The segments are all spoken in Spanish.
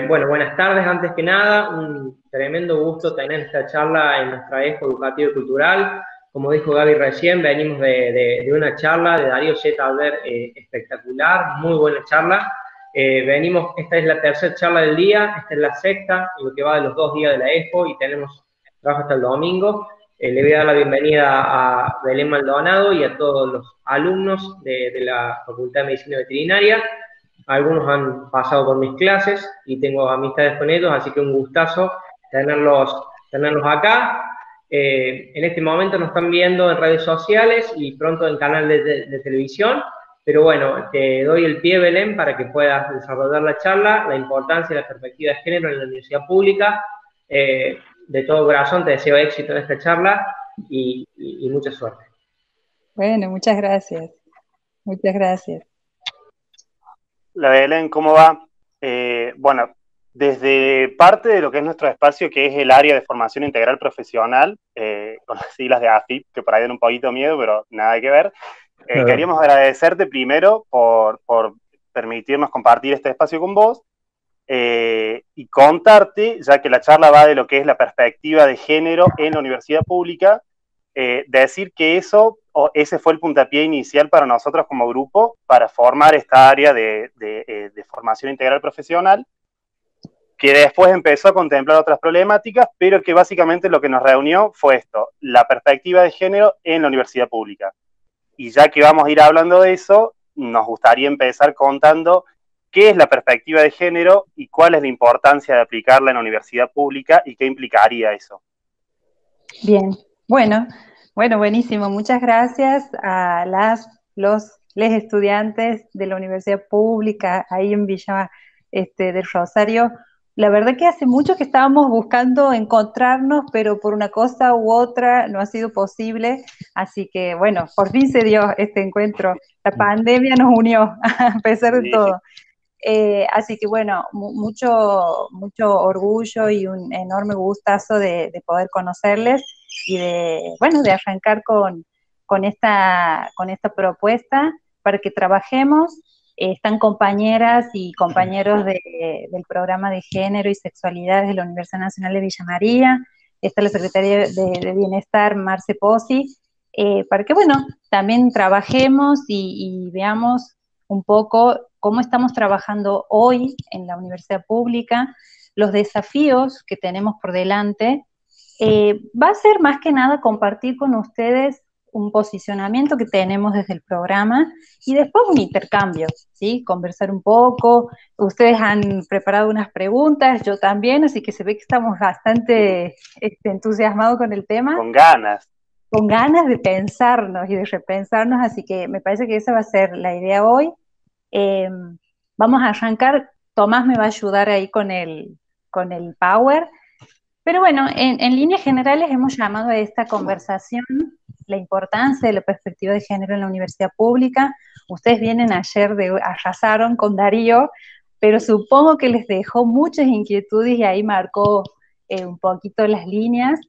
Bueno, buenas tardes. Antes que nada, un tremendo gusto tener esta charla en nuestra Expo Educativa y Cultural. Como dijo Gaby recién, venimos de una charla de Darío Z. Albert espectacular, muy buena charla. Esta es la tercera charla del día, esta es la sexta, en lo que va de los 2 días de la Expo y tenemos trabajo hasta el domingo. Le voy a dar la bienvenida a Belén Maldonado y a todos los alumnos de la Facultad de Medicina Veterinaria. Algunos han pasado por mis clases y tengo amistades con ellos, así que un gustazo tenerlos acá. En este momento nos están viendo en redes sociales y pronto en canal de televisión, pero bueno, te doy el pie, Belén, para que puedas desarrollar la charla, la importancia de la perspectiva de género en la universidad pública. De todo corazón te deseo éxito en esta charla y mucha suerte. Bueno, muchas gracias. Muchas gracias. La Belén, ¿cómo va? Bueno, desde parte de lo que es nuestro espacio, que es el área de formación integral profesional, con las siglas de AFIP, que por ahí dan un poquito miedo, pero nada que ver, queríamos agradecerte primero por permitirnos compartir este espacio con vos y contarte, ya que la charla va de lo que es la perspectiva de género en la universidad pública, decir que ese fue el puntapié inicial para nosotros como grupo para formar esta área de formación integral profesional, que después empezó a contemplar otras problemáticas, pero que básicamente lo que nos reunió fue esto, la perspectiva de género en la universidad pública. Y ya que vamos a ir hablando de eso, nos gustaría empezar contando qué es la perspectiva de género y cuál es la importancia de aplicarla en la universidad pública y qué implicaría eso. Bien, bueno, buenísimo. Muchas gracias a les estudiantes de la universidad pública ahí en Villa del Rosario. La verdad que hace mucho que estábamos buscando encontrarnos, pero por una cosa u otra no ha sido posible. Así que, bueno, por fin se dio este encuentro. La pandemia nos unió, a pesar de todo. Así que bueno, mucho orgullo y un enorme gustazo de poder conocerles y de arrancar con esta propuesta para que trabajemos. Están compañeras y compañeros del programa de género y sexualidades de la Universidad Nacional de Villa María, está la secretaria de Bienestar, Marce Pozzi, para que bueno, también trabajemos y veamos un poco cómo estamos trabajando hoy en la universidad pública, los desafíos que tenemos por delante. Va a ser más que nada compartir con ustedes un posicionamiento que tenemos desde el programa y después un intercambio, ¿sí? Conversar un poco. Ustedes han preparado unas preguntas, yo también, así que se ve que estamos bastante entusiasmados con el tema. Con ganas. Con ganas de pensarnos y de repensarnos, así que me parece que esa va a ser la idea hoy. Vamos a arrancar, Tomás me va a ayudar ahí con el Power, pero bueno, en líneas generales hemos llamado a esta conversación la importancia de la perspectiva de género en la universidad pública. Ustedes vienen ayer, arrasaron con Darío, pero supongo que les dejó muchas inquietudes y ahí marcó un poquito las líneas.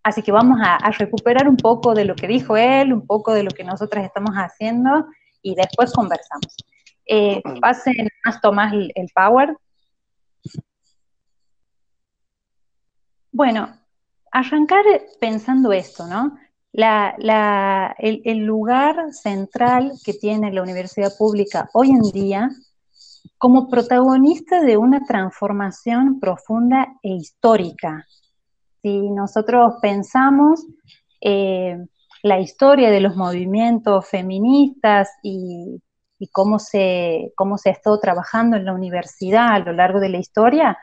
Así que vamos a recuperar un poco de lo que dijo él, un poco de lo que nosotras estamos haciendo y después conversamos. Pasen más, Tomás, el Power. Bueno, arrancar pensando esto, ¿no? El lugar central que tiene la universidad pública hoy en día como protagonista de una transformación profunda e histórica. Si nosotros pensamos la historia de los movimientos feministas y cómo se ha estado trabajando en la universidad a lo largo de la historia,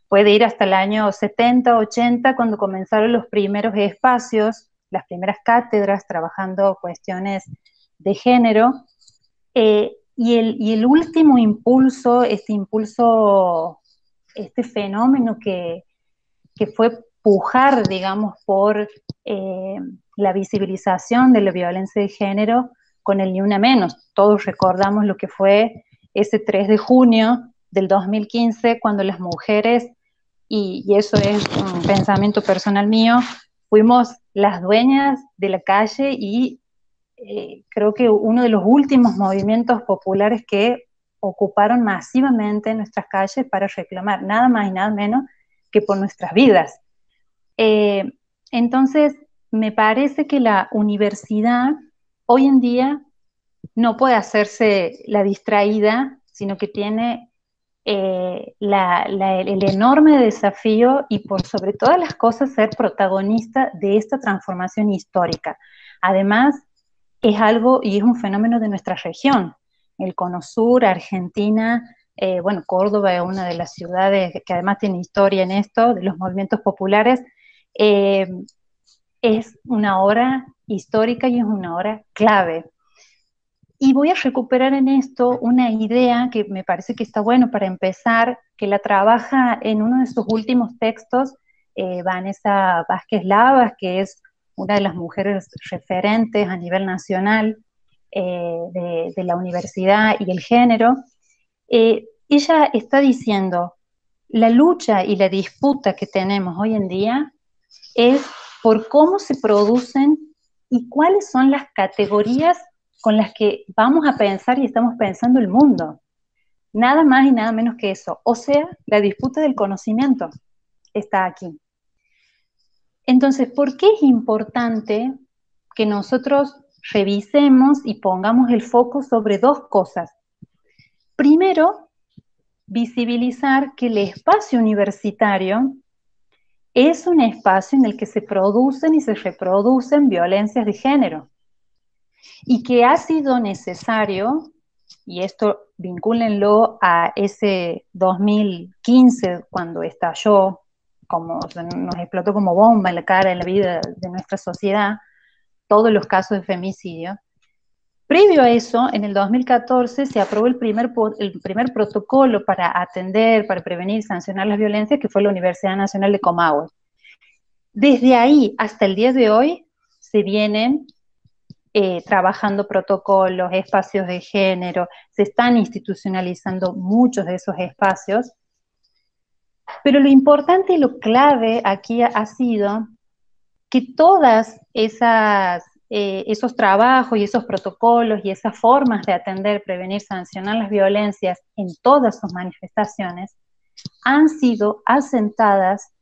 puede ir hasta el año 70, 80, cuando comenzaron los primeros espacios, las primeras cátedras trabajando cuestiones de género, y el último impulso, este fenómeno que fue pujar, digamos, por la visibilización de la violencia de género con el Ni Una Menos. Todos recordamos lo que fue ese 3 de junio del 2015, cuando las mujeres, y eso es un pensamiento personal mío, fuimos las dueñas de la calle y creo que uno de los últimos movimientos populares que ocuparon masivamente nuestras calles para reclamar nada más y nada menos que por nuestras vidas. Entonces, me parece que la universidad hoy en día no puede hacerse la distraída, sino que tiene el enorme desafío y por sobre todas las cosas ser protagonista de esta transformación histórica. Además, es algo y es un fenómeno de nuestra región. El Cono Sur, Argentina, bueno, Córdoba es una de las ciudades que además tiene historia en esto, de los movimientos populares. Es una hora histórica y es una hora clave. Y voy a recuperar en esto una idea que me parece que está bueno para empezar, que la trabaja en uno de sus últimos textos Vanessa Vázquez Lavas, que es una de las mujeres referentes a nivel nacional de la universidad y el género. Ella está diciendo, la lucha y la disputa que tenemos hoy en día es por cómo se producen y cuáles son las categorías con las que vamos a pensar y estamos pensando el mundo. Nada más y nada menos que eso. O sea, la disputa del conocimiento está aquí. Entonces, ¿por qué es importante que nosotros revisemos y pongamos el foco sobre dos cosas? Primero, visibilizar que el espacio universitario es un espacio en el que se producen y se reproducen violencias de género y que ha sido necesario, y esto vincúlenlo a ese 2015 cuando estalló, como nos explotó como bomba en la cara en la vida de nuestra sociedad, todos los casos de femicidio. Previo a eso, en el 2014 se aprobó el primer protocolo para atender, para prevenir y sancionar las violencias, que fue la Universidad Nacional de Comahue. Desde ahí hasta el día de hoy se vienen trabajando protocolos, espacios de género, se están institucionalizando muchos de esos espacios, pero lo importante y lo clave aquí ha sido que todas esos trabajos y esos protocolos y esas formas de atender, prevenir, sancionar las violencias en todas sus manifestaciones han sido asentadas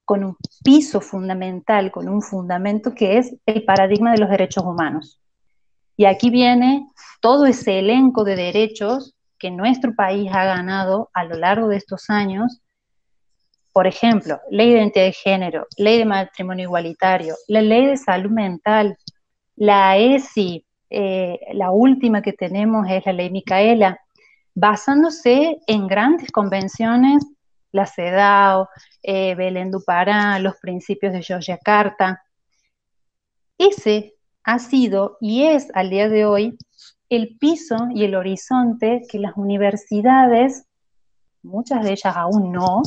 con un piso fundamental, con un fundamento que es el paradigma de los derechos humanos. Y aquí viene todo ese elenco de derechos que nuestro país ha ganado a lo largo de estos años. Por ejemplo, ley de identidad de género, ley de matrimonio igualitario, la ley de salud mental, la ESI, la última que tenemos es la ley Micaela, basándose en grandes convenciones, la CEDAW, Belén du Pará, los principios de Yogyakarta. Ese ha sido y es al día de hoy el piso y el horizonte que las universidades, muchas de ellas aún no,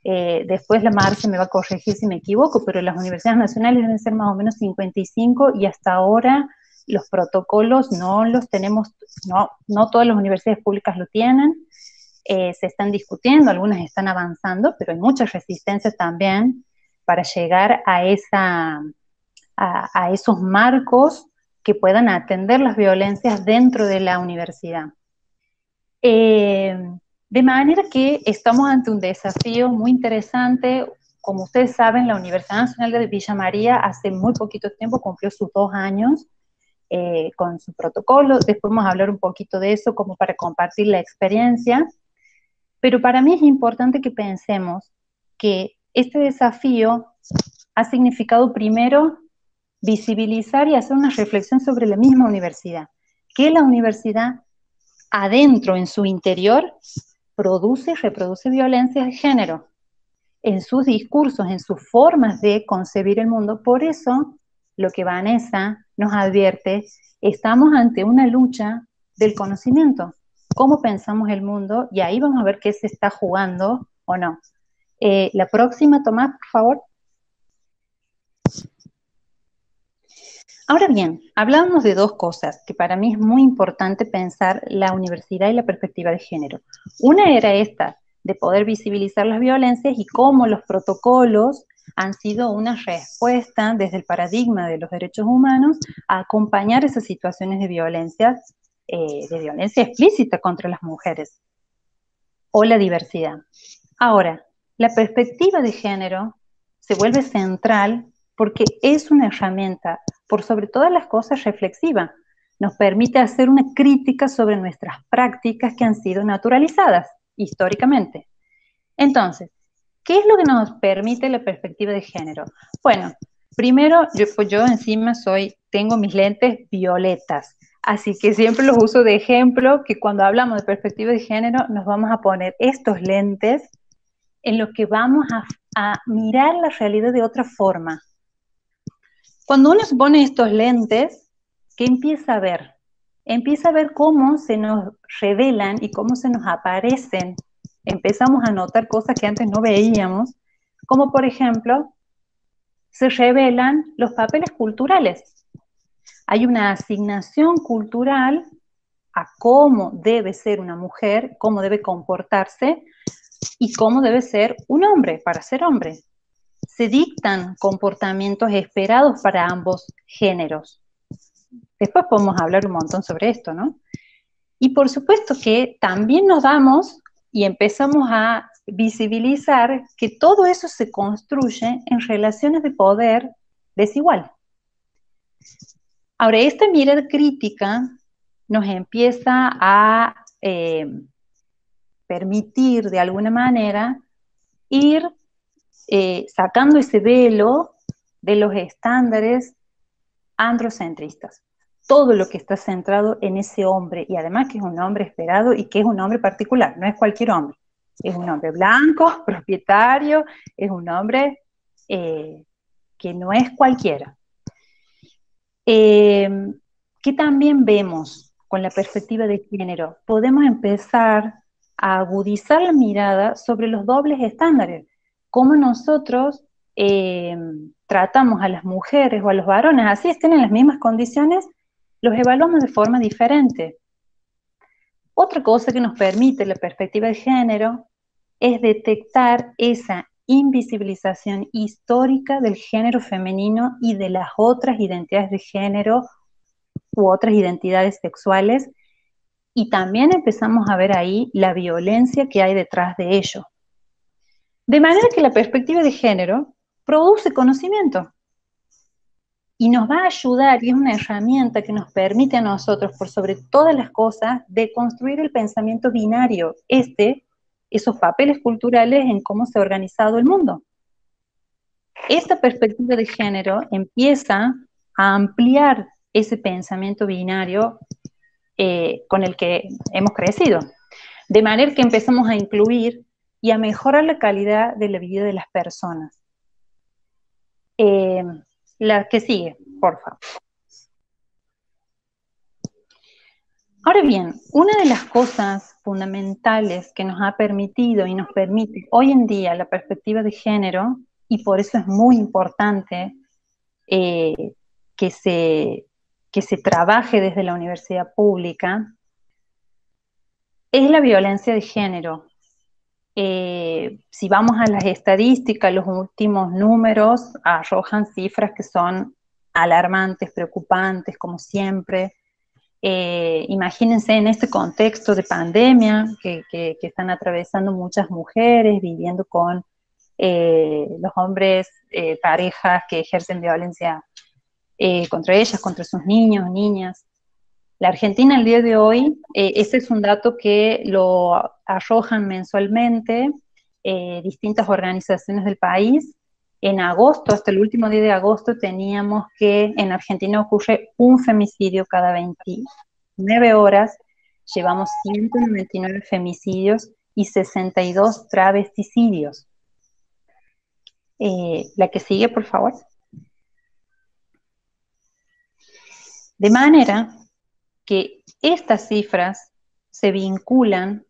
después la Marce me va a corregir si me equivoco, pero las universidades nacionales deben ser más o menos 55 y hasta ahora los protocolos no los tenemos, no todas las universidades públicas lo tienen, se están discutiendo, algunas están avanzando, pero hay mucha resistencia también para llegar a esos marcos que puedan atender las violencias dentro de la universidad. De manera que estamos ante un desafío muy interesante. Como ustedes saben, la Universidad Nacional de Villa María hace muy poquito tiempo cumplió sus 2 años con su protocolo. Después vamos a hablar un poquito de eso como para compartir la experiencia. Pero para mí es importante que pensemos que este desafío ha significado primero visibilizar y hacer una reflexión sobre la misma universidad, que la universidad adentro, en su interior, produce y reproduce violencia de género en sus discursos, en sus formas de concebir el mundo. Por eso, lo que Vanessa nos advierte, estamos ante una lucha del conocimiento, cómo pensamos el mundo, y ahí vamos a ver qué se está jugando o no. La próxima, Tomás, por favor. Ahora bien, hablábamos de 2 cosas que para mí es muy importante pensar la universidad y la perspectiva de género. Una era esta, de poder visibilizar las violencias y cómo los protocolos han sido una respuesta desde el paradigma de los derechos humanos a acompañar esas situaciones de violencia de violencia explícita contra las mujeres o la diversidad. Ahora, la perspectiva de género se vuelve central porque es una herramienta, por sobre todas las cosas, reflexiva. Nos permite hacer una crítica sobre nuestras prácticas que han sido naturalizadas históricamente. Entonces, ¿qué es lo que nos permite la perspectiva de género? Bueno, primero, yo encima tengo mis lentes violetas, así que siempre los uso de ejemplo, que cuando hablamos de perspectiva de género nos vamos a poner estos lentes en los que vamos a mirar la realidad de otra forma. Cuando uno se pone estos lentes, ¿qué empieza a ver? Empieza a ver cómo se nos revelan y cómo se nos aparecen. Empezamos a notar cosas que antes no veíamos, como por ejemplo, se revelan los papeles culturales. Hay una asignación cultural a cómo debe ser una mujer, cómo debe comportarse y cómo debe ser un hombre para ser hombre. Se dictan comportamientos esperados para ambos géneros. Después podemos hablar un montón sobre esto, ¿no? Y por supuesto que también nos damos y empezamos a visibilizar que todo eso se construye en relaciones de poder desigual. Ahora, esta mirada crítica nos empieza a permitir de alguna manera ir sacando ese velo de los estándares androcentristas. Todo lo que está centrado en ese hombre, y además que es un hombre esperado y que es un hombre particular, no es cualquier hombre. Es un hombre blanco, propietario, es un hombre que no es cualquiera. ¿Qué también vemos con la perspectiva de género? Podemos empezar a agudizar la mirada sobre los dobles estándares, cómo nosotros tratamos a las mujeres o a los varones, así estén en las mismas condiciones, los evaluamos de forma diferente. Otra cosa que nos permite la perspectiva de género es detectar esa invisibilización histórica del género femenino y de las otras identidades de género u otras identidades sexuales, y también empezamos a ver ahí la violencia que hay detrás de ello. De manera que la perspectiva de género produce conocimiento y nos va a ayudar, y es una herramienta que nos permite a nosotros, por sobre todas las cosas, de construir el pensamiento binario, esos papeles culturales en cómo se ha organizado el mundo. Esta perspectiva de género empieza a ampliar ese pensamiento binario con el que hemos crecido, de manera que empezamos a incluir y a mejorar la calidad de la vida de las personas. La que sigue, por favor. Ahora bien, una de las cosas fundamentales que nos ha permitido y nos permite hoy en día la perspectiva de género, y por eso es muy importante que se trabaje desde la universidad pública, es la violencia de género. Si vamos a las estadísticas, los últimos números arrojan cifras que son alarmantes, preocupantes, como siempre. Imagínense en este contexto de pandemia que están atravesando muchas mujeres, viviendo con los hombres, parejas que ejercen violencia contra ellas, contra sus niños, niñas. La Argentina al día de hoy, ese es un dato que lo arrojan mensualmente distintas organizaciones del país. En agosto, hasta el último día de agosto, teníamos que en Argentina ocurre un femicidio cada 29 horas, llevamos 199 femicidios y 62 travesticidios. La que sigue, por favor. De manera que estas cifras se vinculan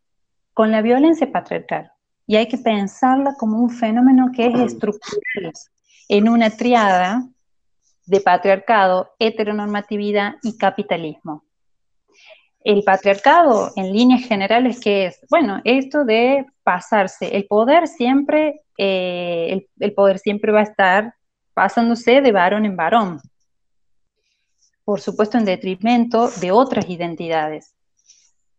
con la violencia patriarcal y hay que pensarla como un fenómeno que es estructural en una triada de patriarcado, heteronormatividad y capitalismo. El patriarcado, en líneas generales, ¿qué es? Bueno, esto de pasarse, el poder siempre va a estar pasándose de varón en varón. por supuesto en detrimento de otras identidades.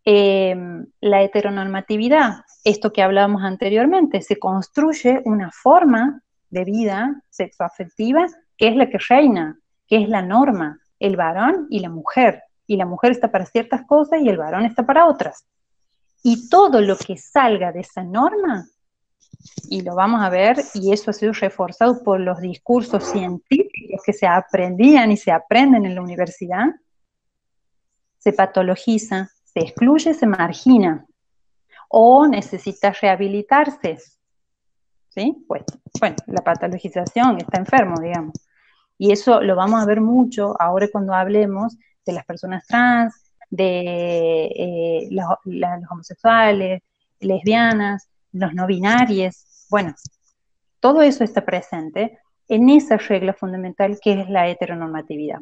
La heteronormatividad, esto que hablábamos anteriormente, se construye una forma de vida sexoafectiva que es la que reina, que es la norma, el varón y la mujer está para ciertas cosas y el varón está para otras. Y todo lo que salga de esa norma, y lo vamos a ver, y eso ha sido reforzado por los discursos científicos que se aprendían y se aprenden en la universidad, se patologiza, se excluye, se margina, o necesita rehabilitarse, ¿sí? Pues, bueno, la patologización, está enfermo, digamos. Y eso lo vamos a ver mucho ahora cuando hablemos de las personas trans, de los homosexuales, lesbianas, los no binarios. Bueno, todo eso está presente en esa regla fundamental que es la heteronormatividad.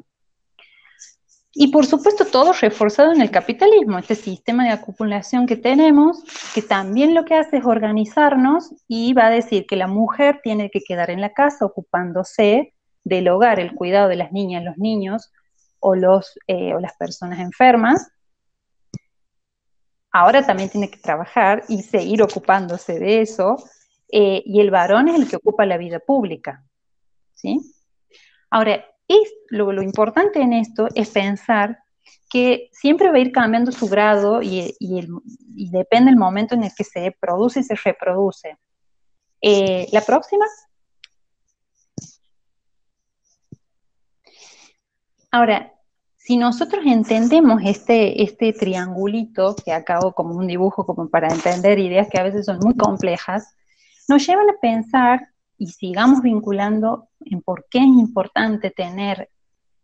Y por supuesto todo reforzado en el capitalismo, este sistema de acumulación que tenemos, que también lo que hace es organizarnos y va a decir que la mujer tiene que quedar en la casa ocupándose del hogar, el cuidado de las niñas, los niños o las personas enfermas. Ahora también tiene que trabajar y seguir ocupándose de eso, y el varón es el que ocupa la vida pública, ¿sí? Ahora, lo importante en esto es pensar que siempre va a ir cambiando su grado y depende del momento en el que se produce y se reproduce. La próxima. Ahora, si nosotros entendemos este triangulito, que acabo como un dibujo como para entender ideas que a veces son muy complejas, nos llevan a pensar y sigamos vinculando en por qué es importante tener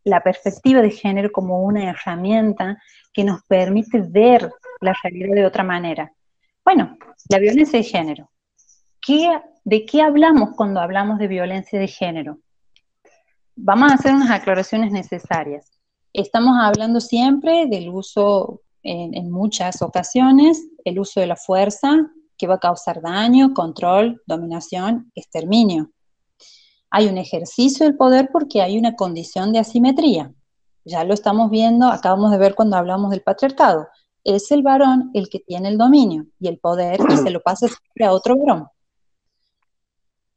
la perspectiva de género como una herramienta que nos permite ver la realidad de otra manera. Bueno, la violencia de género. ¿De qué hablamos cuando hablamos de violencia de género? Vamos a hacer unas aclaraciones necesarias. Estamos hablando siempre del uso, en muchas ocasiones, el uso de la fuerza que va a causar daño, control, dominación, exterminio. Hay un ejercicio del poder porque hay una condición de asimetría. Ya lo estamos viendo, acabamos de ver cuando hablamos del patriarcado. Es el varón el que tiene el dominio y el poder y se lo pasa siempre a otro varón.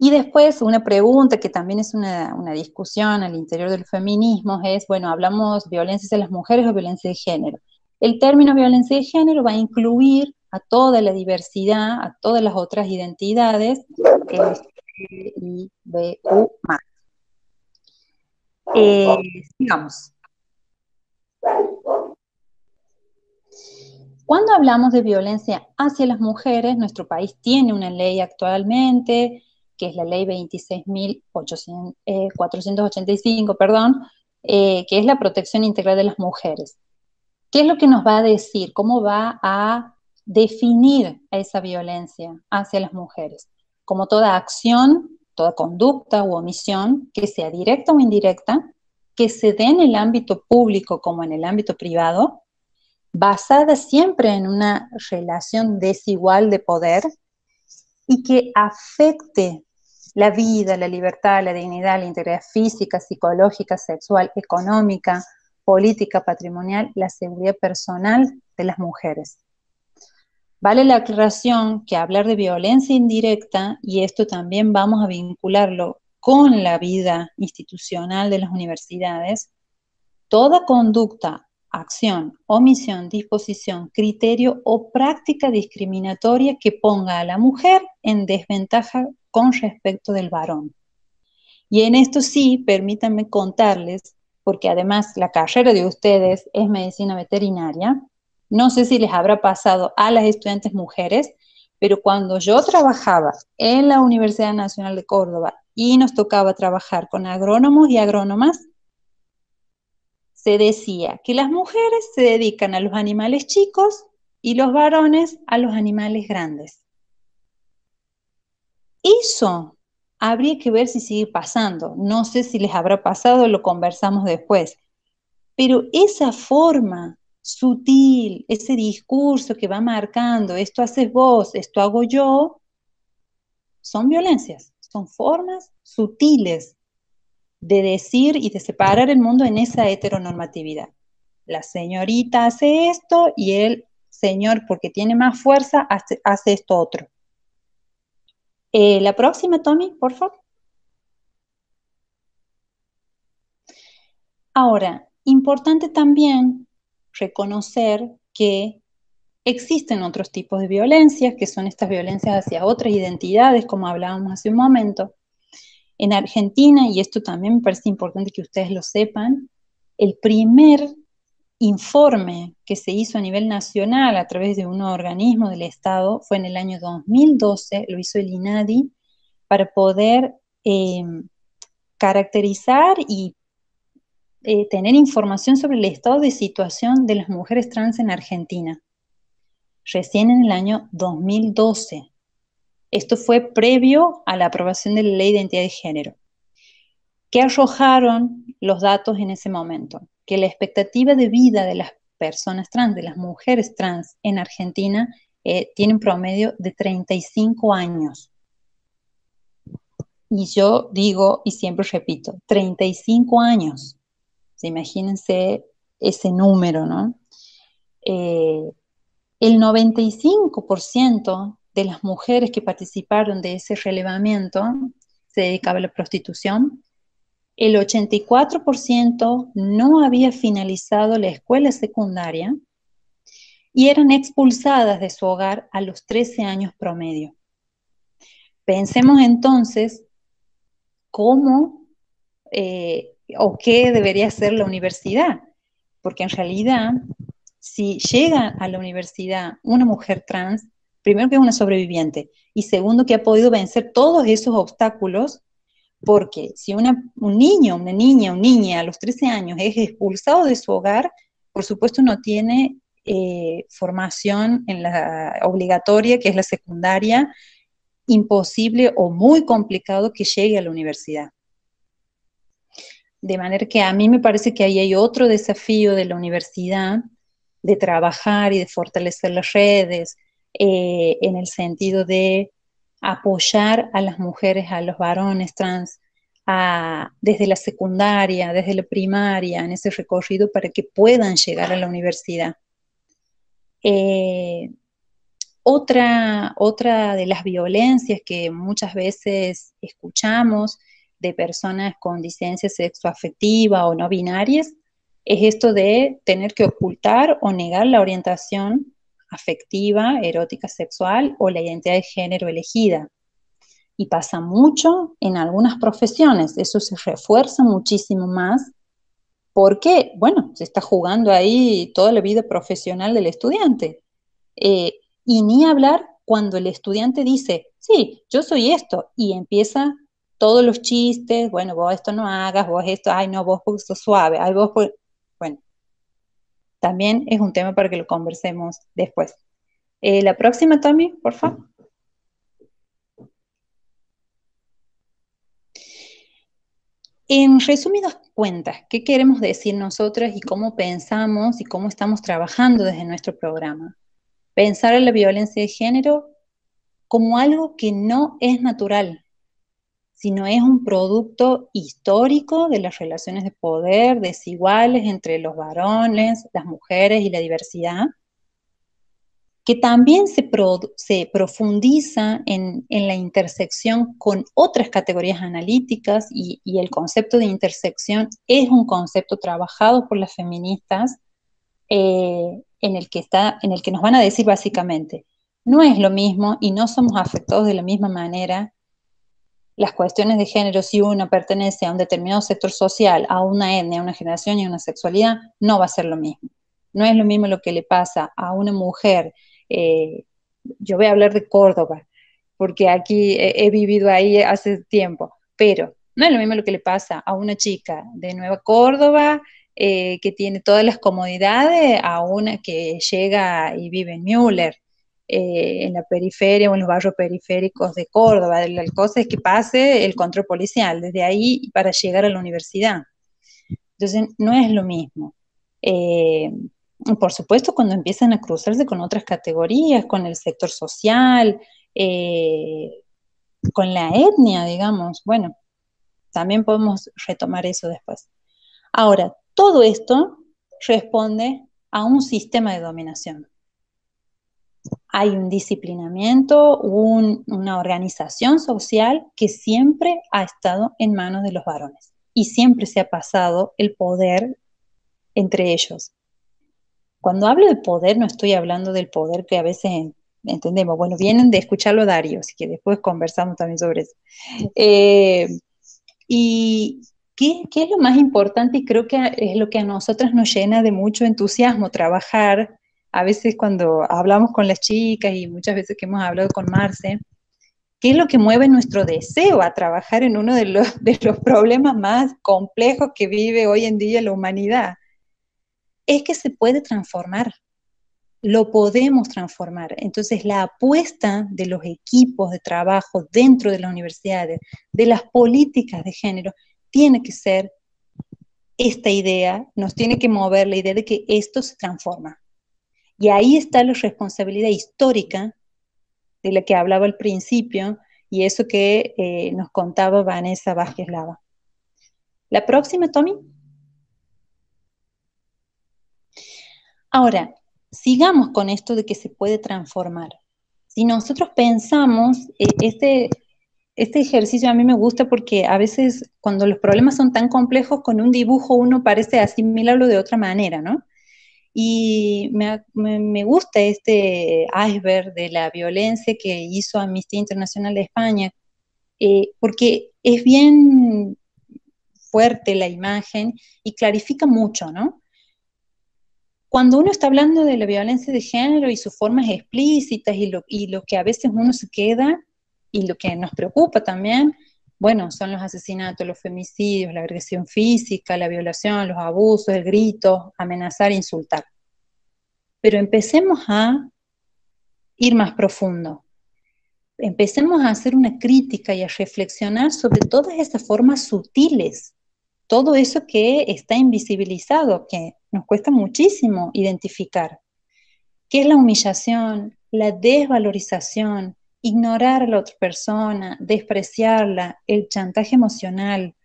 Y después una pregunta que también es una discusión al interior del feminismo es, bueno, ¿hablamos violencia hacia las mujeres o violencia de género? El término violencia de género va a incluir a toda la diversidad, a todas las otras identidades, LGBTQ+. Sigamos. Cuando hablamos de violencia hacia las mujeres, nuestro país tiene una ley actualmente, que es la ley 26.485, que es la protección integral de las mujeres. ¿Qué es lo que nos va a decir? ¿Cómo va a definir a esa violencia hacia las mujeres? Como toda acción, toda conducta u omisión, que sea directa o indirecta, que se dé en el ámbito público como en el ámbito privado, basada siempre en una relación desigual de poder y que afecte la vida, la libertad, la dignidad, la integridad física, psicológica, sexual, económica, política, patrimonial, la seguridad personal de las mujeres. Vale la aclaración que hablar de violencia indirecta, y esto también vamos a vincularlo con la vida institucional de las universidades, toda conducta, acción, omisión, disposición, criterio o práctica discriminatoria que ponga a la mujer en desventaja con respecto del varón. Y en esto sí, permítanme contarles, porque además la carrera de ustedes es medicina veterinaria, no sé si les habrá pasado a las estudiantes mujeres, pero cuando yo trabajaba en la Universidad Nacional de Córdoba y nos tocaba trabajar con agrónomos y agrónomas, se decía que las mujeres se dedican a los animales chicos y los varones a los animales grandes. Eso habría que ver si sigue pasando. No sé si les habrá pasado, lo conversamos después. Pero esa forma sutil, ese discurso que va marcando, esto haces vos, esto hago yo, son violencias, son formas sutiles de decir y de separar el mundo en esa heteronormatividad. La señorita hace esto y el señor, porque tiene más fuerza, hace esto otro. La próxima, Tommy, por favor. Ahora, importante también reconocer que existen otros tipos de violencias, que son estas violencias hacia otras identidades, como hablábamos hace un momento. En Argentina, y esto también me parece importante que ustedes lo sepan, el primer informe que se hizo a nivel nacional a través de un organismo del Estado fue en el año 2012, lo hizo el INADI, para poder caracterizar y tener información sobre el estado de situación de las mujeres trans en Argentina, recién en el año 2012. Esto fue previo a la aprobación de la Ley de Identidad de Género. ¿Qué arrojaron los datos en ese momento? Que la expectativa de vida de las personas trans, de las mujeres trans en Argentina, tiene un promedio de 35 años. Y yo digo, y siempre repito, 35 años. Imagínense ese número, ¿no? El 95% de las mujeres que participaron de ese relevamiento se dedicaba a la prostitución. El 84% no había finalizado la escuela secundaria y eran expulsadas de su hogar a los 13 años promedio. Pensemos entonces cómo o qué debería ser la universidad, porque en realidad, si llega a la universidad una mujer trans, primero que es una sobreviviente, y segundo que ha podido vencer todos esos obstáculos, porque si un niño, una niña, un niña a los 13 años es expulsado de su hogar, por supuesto no tiene formación en la obligatoria, que es la secundaria, imposible o muy complicado que llegue a la universidad. De manera que a mí me parece que ahí hay otro desafío de la universidad, de trabajar y de fortalecer las redes, en el sentido de apoyar a las mujeres, a los varones trans, desde la secundaria, desde la primaria, en ese recorrido para que puedan llegar a la universidad. Otra de las violencias que muchas veces escuchamos de personas con disidencia sexoafectiva o no binarias es esto de tener que ocultar o negar la orientación afectiva, erótica, sexual o la identidad de género elegida. Y pasa mucho en algunas profesiones, eso se refuerza muchísimo más porque, bueno, se está jugando ahí toda la vida profesional del estudiante. Y ni hablar cuando el estudiante dice, sí, yo soy esto, y empieza todos los chistes, bueno, vos esto no hagas, vos esto, ay no, vos sos suave, ay vos, bueno, también es un tema para que lo conversemos después. La próxima, Tommy, por favor. En resumidas cuentas, ¿qué queremos decir nosotras y cómo pensamos y cómo estamos trabajando desde nuestro programa? Pensar en la violencia de género como algo que no es natural, sino es un producto histórico de las relaciones de poder desiguales entre los varones, las mujeres y la diversidad, que también se profundiza en la intersección con otras categorías analíticas y el concepto de intersección es un concepto trabajado por las feministas en el que nos van a decir básicamente, no es lo mismo y no somos afectados de la misma manera las cuestiones de género, si uno pertenece a un determinado sector social, a una etnia, a una generación y a una sexualidad, no va a ser lo mismo. No es lo mismo lo que le pasa a una mujer, yo voy a hablar de Córdoba, porque aquí he vivido ahí hace tiempo, pero no es lo mismo lo que le pasa a una chica de Nueva Córdoba, que tiene todas las comodidades, a una que llega y vive en Müller, en la periferia o en los barrios periféricos de Córdoba. La cosa es que pase el control policial desde ahí para llegar a la universidad. Entonces, no es lo mismo. Por supuesto, cuando empiezan a cruzarse con otras categorías, con el sector social, con la etnia, digamos, bueno, también podemos retomar eso después. Ahora, todo esto responde a un sistema de dominación. Hay un disciplinamiento, una organización social que siempre ha estado en manos de los varones y siempre se ha pasado el poder entre ellos. Cuando hablo de poder, no estoy hablando del poder que a veces entendemos. Bueno, vienen de escucharlo Darío, así que después conversamos también sobre eso. Y ¿qué es lo más importante? Y creo que es lo que a nosotras nos llena de mucho entusiasmo trabajar. A veces cuando hablamos con las chicas y muchas veces que hemos hablado con Marce, ¿qué es lo que mueve nuestro deseo a trabajar en uno de los problemas más complejos que vive hoy en día la humanidad? Es que se puede transformar, lo podemos transformar. Entonces la apuesta de los equipos de trabajo dentro de las universidades, de las políticas de género, tiene que ser esta idea, nos tiene que mover la idea de que esto se transforma. Y ahí está la responsabilidad histórica de la que hablaba al principio y eso que nos contaba Vanessa Vázquez Lava. La próxima, Tommy. Ahora, sigamos con esto de que se puede transformar. Si nosotros pensamos, este ejercicio a mí me gusta porque a veces cuando los problemas son tan complejos, con un dibujo uno parece asimilarlo de otra manera, ¿no? Y me gusta este iceberg de la violencia que hizo Amnistía Internacional de España, porque es bien fuerte la imagen y clarifica mucho, ¿no? Cuando uno está hablando de la violencia de género y sus formas explícitas y lo que a veces uno se queda y lo que nos preocupa también, bueno, son los asesinatos, los femicidios, la agresión física, la violación, los abusos, el grito, amenazar, insultar. Pero empecemos a ir más profundo. Empecemos a hacer una crítica y a reflexionar sobre todas esas formas sutiles, todo eso que está invisibilizado, que nos cuesta muchísimo identificar. ¿Qué es la humillación, la desvalorización, ignorar a la otra persona, despreciarla, el chantaje emocional,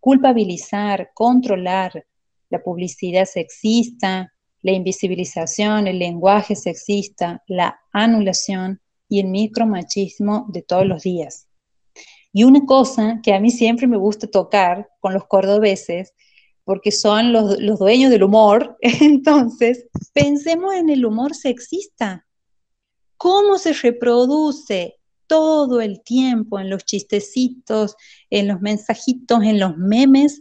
culpabilizar, controlar, la publicidad sexista, la invisibilización, el lenguaje sexista, la anulación y el micromachismo de todos los días? Y una cosa que a mí siempre me gusta tocar con los cordobeses, porque son los dueños del humor, entonces pensemos en el humor sexista. ¿Cómo se reproduce todo el tiempo en los chistecitos, en los mensajitos, en los memes?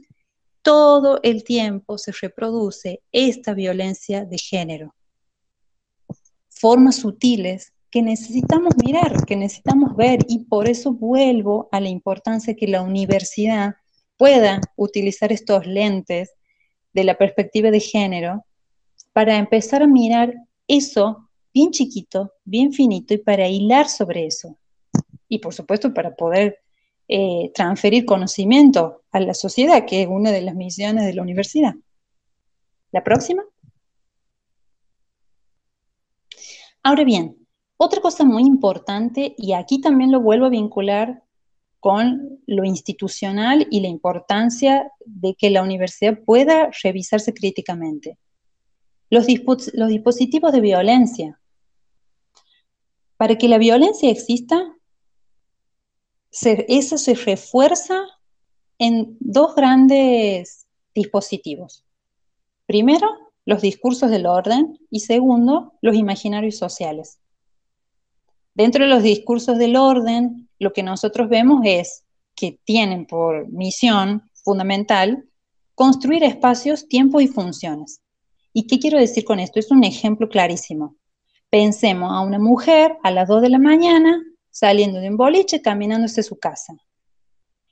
Todo el tiempo se reproduce esta violencia de género. Formas sutiles que necesitamos mirar, que necesitamos ver, y por eso vuelvo a la importancia que la universidad pueda utilizar estos lentes de la perspectiva de género para empezar a mirar eso bien chiquito, bien finito, y para hilar sobre eso. Y por supuesto para poder transferir conocimiento a la sociedad, que es una de las misiones de la universidad. ¿La próxima? Ahora bien, otra cosa muy importante, y aquí también lo vuelvo a vincular con lo institucional y la importancia de que la universidad pueda revisarse críticamente. Los dispositivos de violencia. Para que la violencia exista, eso se refuerza en dos grandes dispositivos. Primero, los discursos del orden, y segundo, los imaginarios sociales. Dentro de los discursos del orden, lo que nosotros vemos es que tienen por misión fundamental construir espacios, tiempos y funciones. ¿Y qué quiero decir con esto? Es un ejemplo clarísimo. Pensemos a una mujer a las 2 de la mañana saliendo de un boliche, caminándose a su casa.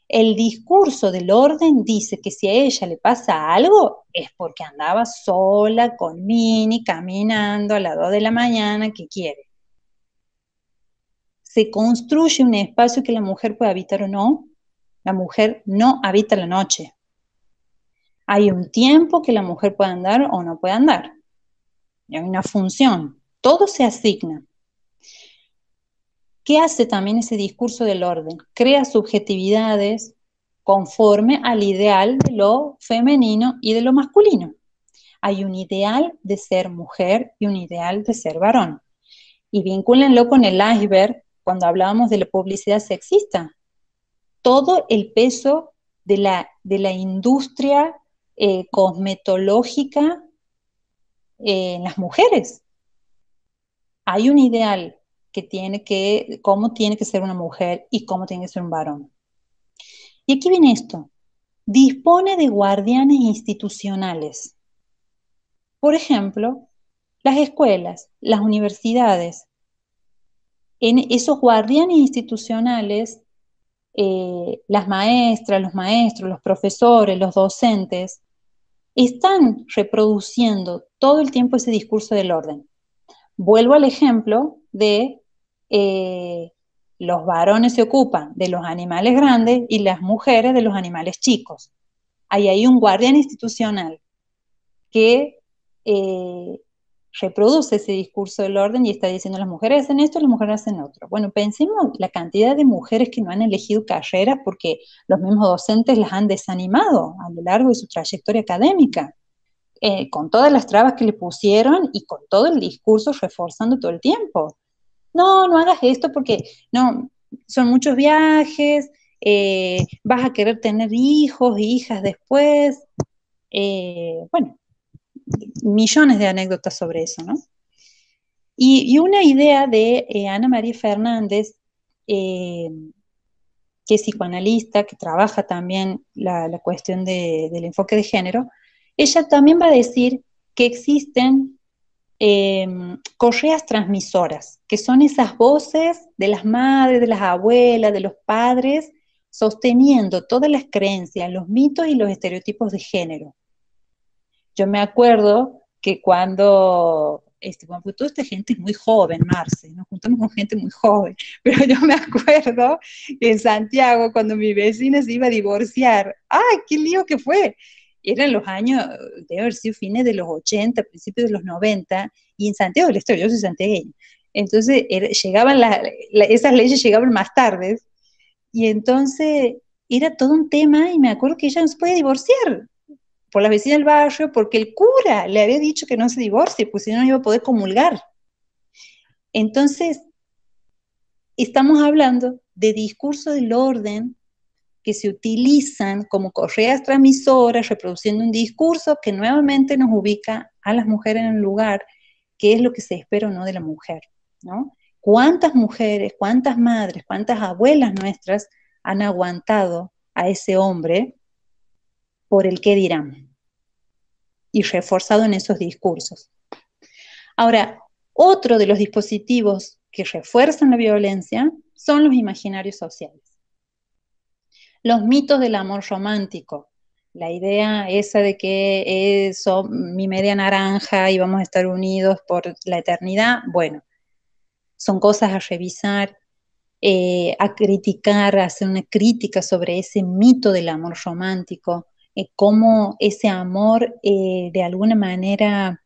El discurso del orden dice que si a ella le pasa algo es porque andaba sola, con Mini, caminando a las 2 de la mañana, ¿qué quiere? Se construye un espacio que la mujer puede habitar o no. La mujer no habita la noche. Hay un tiempo que la mujer puede andar o no puede andar. Y hay una función. Todo se asigna. ¿Qué hace también ese discurso del orden? Crea subjetividades conforme al ideal de lo femenino y de lo masculino. Hay un ideal de ser mujer y un ideal de ser varón. Y vincúlenlo con el iceberg cuando hablábamos de la publicidad sexista. Todo el peso de la industria cosmetológica en las mujeres. Hay un ideal cómo tiene que ser una mujer y cómo tiene que ser un varón. Y aquí viene esto. Dispone de guardianes institucionales. Por ejemplo, las escuelas, las universidades. En esos guardianes institucionales, las maestras, los maestros, los profesores, los docentes, están reproduciendo todo el tiempo ese discurso del orden. Vuelvo al ejemplo de los varones se ocupan de los animales grandes y las mujeres de los animales chicos. Ahí hay un guardián institucional que reproduce ese discurso del orden y está diciendo las mujeres hacen esto, las mujeres hacen otro. Bueno, pensemos la cantidad de mujeres que no han elegido carreras porque los mismos docentes las han desanimado a lo largo de su trayectoria académica, con todas las trabas que le pusieron y con todo el discurso reforzando todo el tiempo. No, no hagas esto porque no, son muchos viajes, vas a querer tener hijos e hijas después. Bueno, millones de anécdotas sobre eso, ¿no? Y una idea de Ana María Fernández, que es psicoanalista, que trabaja también la cuestión del enfoque de género, ella también va a decir que existen correas transmisoras, que son esas voces de las madres, de las abuelas, de los padres, sosteniendo todas las creencias, los mitos y los estereotipos de género. Yo me acuerdo que cuando toda esta gente es muy joven, Marce, nos juntamos con gente muy joven, pero yo me acuerdo que en Santiago, cuando mi vecina se iba a divorciar, ¡ay, qué lío que fue! Eran los años, debe haber sido fines de los 80, principios de los 90, y en Santiago del Estero, yo soy santiagueña, entonces llegaban esas leyes llegaban más tarde, y entonces era todo un tema, y me acuerdo que ella no se puede divorciar por la vecina del barrio, porque el cura le había dicho que no se divorcie, pues si no, no iba a poder comulgar. Entonces, estamos hablando de discurso del orden que se utilizan como correas transmisoras, reproduciendo un discurso que nuevamente nos ubica a las mujeres en un lugar que es lo que se espera o no de la mujer, ¿no? ¿Cuántas mujeres, cuántas madres, cuántas abuelas nuestras han aguantado a ese hombre por el qué dirán? Y reforzado en esos discursos. Ahora, otro de los dispositivos que refuerzan la violencia son los imaginarios sociales. Los mitos del amor romántico, la idea esa de que son mi media naranja y vamos a estar unidos por la eternidad, bueno, son cosas a revisar, a criticar, a hacer una crítica sobre ese mito del amor romántico, cómo ese amor de alguna manera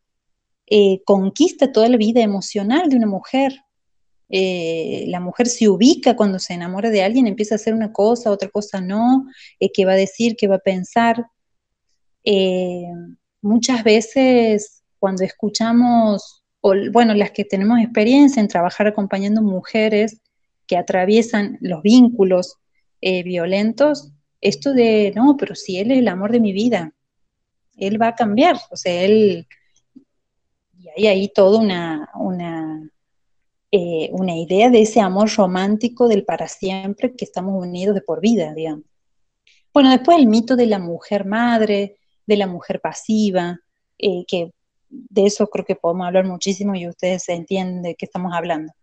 conquista toda la vida emocional de una mujer. La mujer se ubica cuando se enamora de alguien, empieza a hacer una cosa, otra cosa no, qué va a decir, qué va a pensar. Muchas veces cuando escuchamos, bueno, las que tenemos experiencia en trabajar acompañando mujeres que atraviesan los vínculos violentos, esto de, no, pero si él es el amor de mi vida, él va a cambiar, o sea, él, y hay ahí toda una idea de ese amor romántico del para siempre, que estamos unidos de por vida, digamos. Bueno, después el mito de la mujer madre, de la mujer pasiva, que de eso creo que podemos hablar muchísimo y ustedes entienden de qué estamos hablando.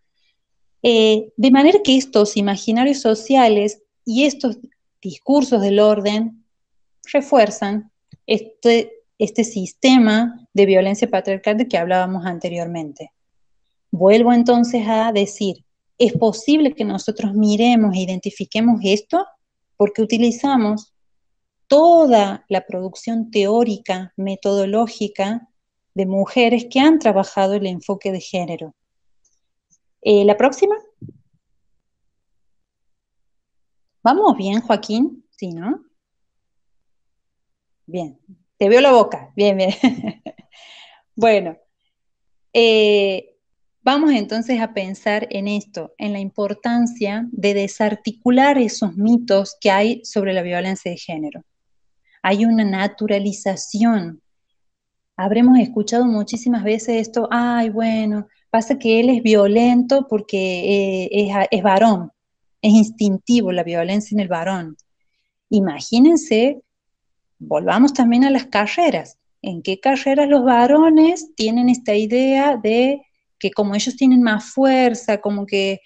De manera que estos imaginarios sociales y estos discursos del orden refuerzan este sistema de violencia patriarcal de que hablábamos anteriormente. Vuelvo entonces a decir, ¿es posible que nosotros miremos e identifiquemos esto? Porque utilizamos toda la producción teórica, metodológica de mujeres que han trabajado el enfoque de género. ¿La próxima? ¿Vamos bien, Joaquín? Sí, ¿no? bien. Te veo la boca, bien, bien. Bueno, vamos entonces a pensar en esto, en la importancia de desarticular esos mitos que hay sobre la violencia de género. Hay una naturalización. Habremos escuchado muchísimas veces esto, ay, bueno, pasa que él es violento porque es varón, es instintivo la violencia en el varón. Imagínense, volvamos también a las carreras. ¿En qué carreras los varones tienen esta idea de que como ellos tienen más fuerza, como que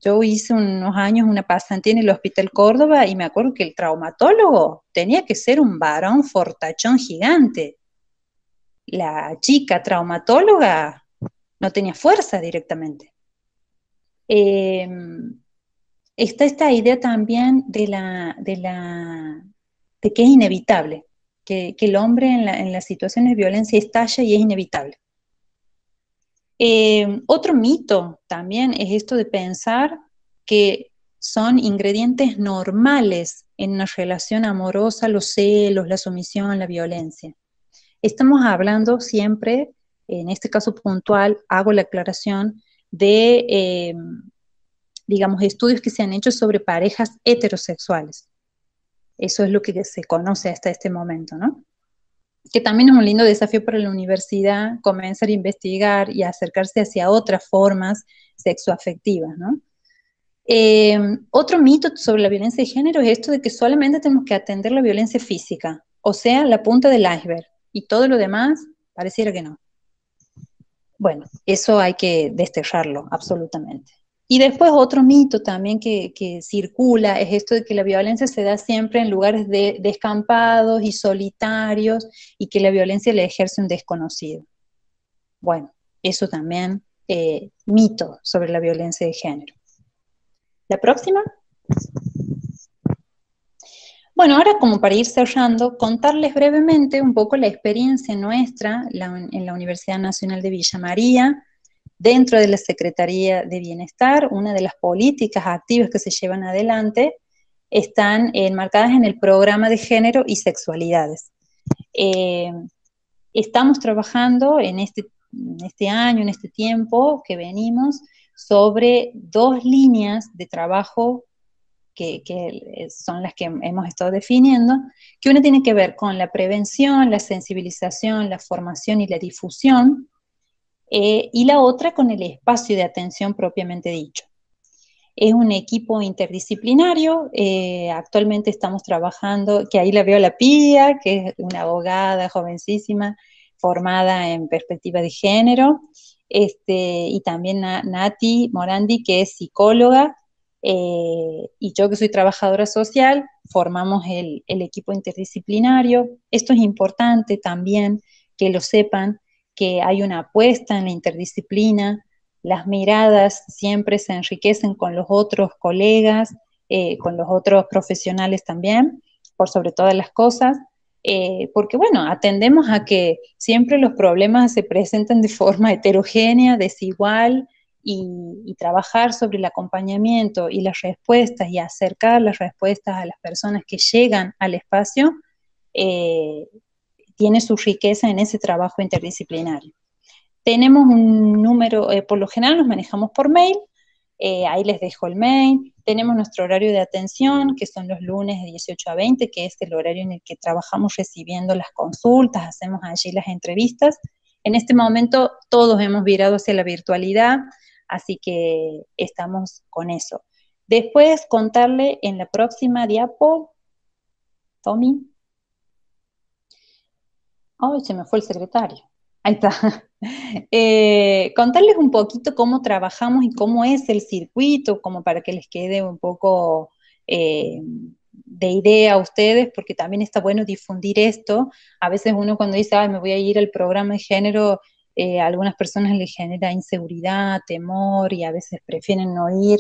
yo hice unos años una pasantía en el Hospital Córdoba y me acuerdo que el traumatólogo tenía que ser un varón fortachón gigante. La chica traumatóloga no tenía fuerza directamente. Eh, Está esta idea también de que es inevitable, que el hombre en las situaciones de violencia estalla y es inevitable. Otro mito también es esto de pensar que son ingredientes normales en una relación amorosa, los celos, la sumisión, la violencia. Estamos hablando siempre, en este caso puntual, hago la aclaración de, digamos, estudios que se han hecho sobre parejas heterosexuales. Eso es lo que se conoce hasta este momento, ¿no? Que también es un lindo desafío para la universidad comenzar a investigar y acercarse hacia otras formas sexoafectivas, ¿no? Otro mito sobre la violencia de género es esto de que solamente tenemos que atender la violencia física, o sea, la punta del iceberg, y todo lo demás pareciera que no. Bueno, eso hay que desterrarlo, absolutamente. Y después otro mito también que circula es esto de que la violencia se da siempre en lugares descampados y solitarios y que la violencia la ejerce un desconocido. Bueno, eso también, mito sobre la violencia de género. ¿La próxima? Bueno, ahora como para ir cerrando, contarles brevemente un poco la experiencia nuestra en la Universidad Nacional de Villa María, dentro de la Secretaría de Bienestar. Una de las políticas activas que se llevan adelante están enmarcadas en el programa de género y sexualidades. Estamos trabajando en este año, en este tiempo que venimos, sobre 2 líneas de trabajo que son las que hemos estado definiendo, que una tiene que ver con la prevención, la sensibilización, la formación y la difusión, y la otra con el espacio de atención propiamente dicho. Es un equipo interdisciplinario, actualmente estamos trabajando, que ahí la veo a la Pía, que es una abogada jovencísima, formada en perspectiva de género, y también Nati Morandi, que es psicóloga, y yo que soy trabajadora social, formamos el equipo interdisciplinario. Esto es importante también que lo sepan, que hay una apuesta en la interdisciplina, las miradas siempre se enriquecen con los otros colegas, con los otros profesionales también, por sobre todas las cosas, porque bueno, atendemos a que siempre los problemas se presentan de forma heterogénea, desigual, y trabajar sobre el acompañamiento y las respuestas y acercar las respuestas a las personas que llegan al espacio, tiene su riqueza en ese trabajo interdisciplinario. Tenemos un número, por lo general nos manejamos por mail, ahí les dejo el mail. Tenemos nuestro horario de atención, que son los lunes de 18 a 20, que es el horario en el que trabajamos recibiendo las consultas, hacemos allí las entrevistas. En este momento todos hemos virado hacia la virtualidad, así que estamos con eso. Después contarle en la próxima diapo, Tommy. Oh, se me fue el secretario. Ahí está. Contarles un poquito cómo trabajamos y cómo es el circuito, como para que les quede un poco de idea a ustedes, porque también está bueno difundir esto. A veces uno cuando dice, ay, me voy a ir al programa de género, a algunas personas les genera inseguridad, temor, y a veces prefieren no ir.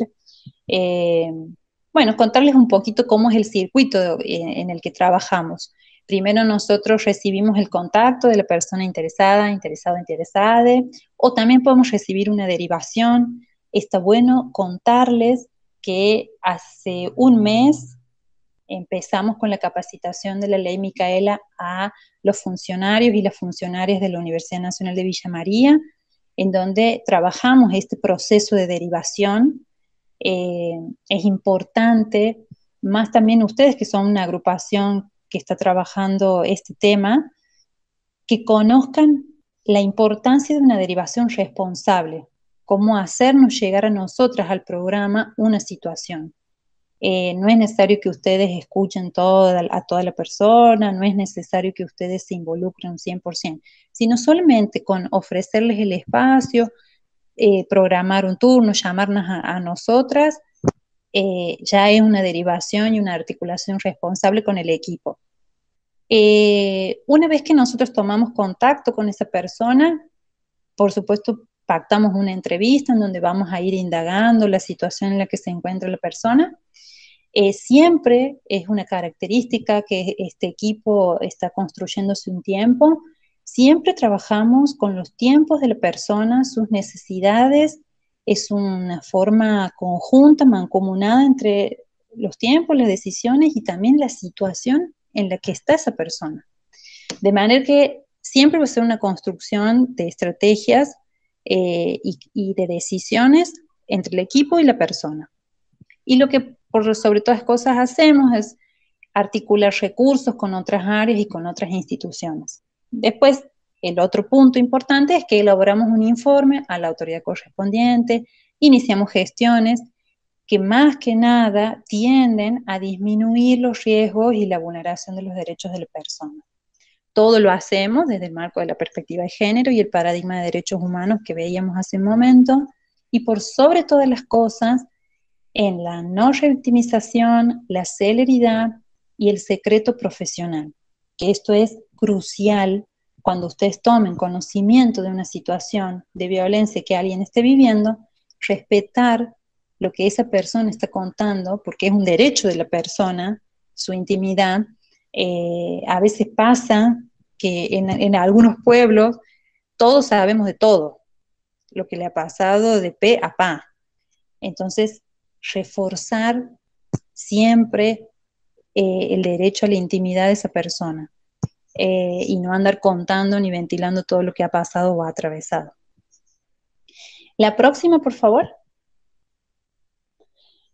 Bueno, contarles un poquito cómo es el circuito en el que trabajamos. Primero nosotros recibimos el contacto de la persona interesada, interesado, interesada, o también podemos recibir una derivación. Está bueno contarles que hace un mes empezamos con la capacitación de la ley Micaela a los funcionarios y las funcionarias de la Universidad Nacional de Villa María, en donde trabajamos este proceso de derivación. Es importante, más también ustedes que son una agrupación que está trabajando este tema, que conozcan la importancia de una derivación responsable, cómo hacernos llegar a nosotras al programa una situación. No es necesario que ustedes escuchen a toda la persona, no es necesario que ustedes se involucren un 100%, sino solamente con ofrecerles el espacio, programar un turno, llamarnos a nosotras, ya es una derivación y una articulación responsable con el equipo. Una vez que nosotros tomamos contacto con esa persona, por supuesto, pactamos una entrevista en donde vamos a ir indagando la situación en la que se encuentra la persona. Siempre es una característica que este equipo está construyéndose un tiempo. Siempre trabajamos con los tiempos de la persona, sus necesidades. Es una forma conjunta, mancomunada entre los tiempos, las decisiones y también la situación en la que está esa persona. De manera que siempre va a ser una construcción de estrategias y de decisiones entre el equipo y la persona. Y lo que por sobre todas cosas hacemos es articular recursos con otras áreas y con otras instituciones. Después, el otro punto importante es que elaboramos un informe a la autoridad correspondiente, iniciamos gestiones que más que nada tienden a disminuir los riesgos y la vulneración de los derechos de la persona. Todo lo hacemos desde el marco de la perspectiva de género y el paradigma de derechos humanos que veíamos hace un momento, y por sobre todas las cosas, en la no revictimización, la celeridad y el secreto profesional, que esto es crucial cuando ustedes tomen conocimiento de una situación de violencia que alguien esté viviendo, respetar lo que esa persona está contando, porque es un derecho de la persona, su intimidad. A veces pasa que en algunos pueblos todos sabemos de todo, lo que le ha pasado de pe a pa. Entonces, reforzar siempre el derecho a la intimidad de esa persona y no andar contando ni ventilando todo lo que ha pasado o ha atravesado. La próxima, por favor.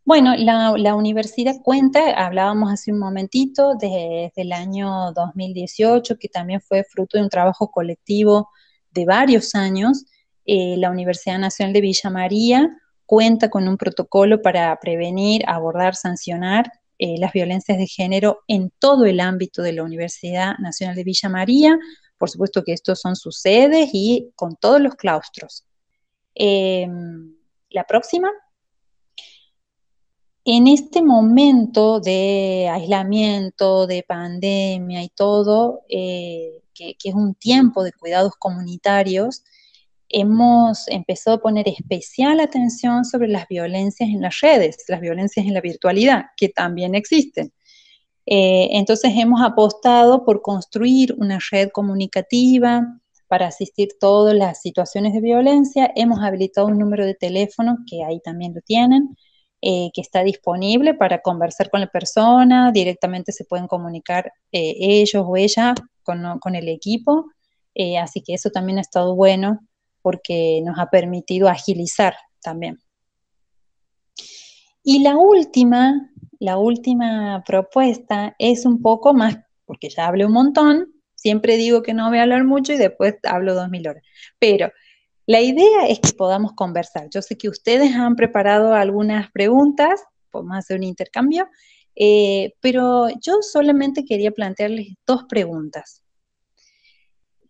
Bueno, la universidad cuenta, hablábamos hace un momentito, desde el año 2018, que también fue fruto de un trabajo colectivo de varios años. La Universidad Nacional de Villa María cuenta con un protocolo para prevenir, abordar, sancionar las violencias de género en todo el ámbito de la Universidad Nacional de Villa María. Por supuesto que estos son sus sedes y con todos los claustros. La próxima. En este momento de aislamiento, de pandemia y todo, que es un tiempo de cuidados comunitarios, hemos empezado a poner especial atención sobre las violencias en las redes, las violencias en la virtualidad, que también existen. Entonces hemos apostado por construir una red comunicativa para asistir todas las situaciones de violencia. Hemos habilitado un número de teléfono, que ahí también lo tienen, que está disponible para conversar con la persona, directamente se pueden comunicar ellos o ella con el equipo, así que eso también ha estado bueno porque nos ha permitido agilizar también. Y la última propuesta es un poco más, porque ya hablé un montón, siempre digo que no voy a hablar mucho y después hablo 2000 horas, pero la idea es que podamos conversar. Yo sé que ustedes han preparado algunas preguntas, podemos hacer un intercambio, pero yo solamente quería plantearles dos preguntas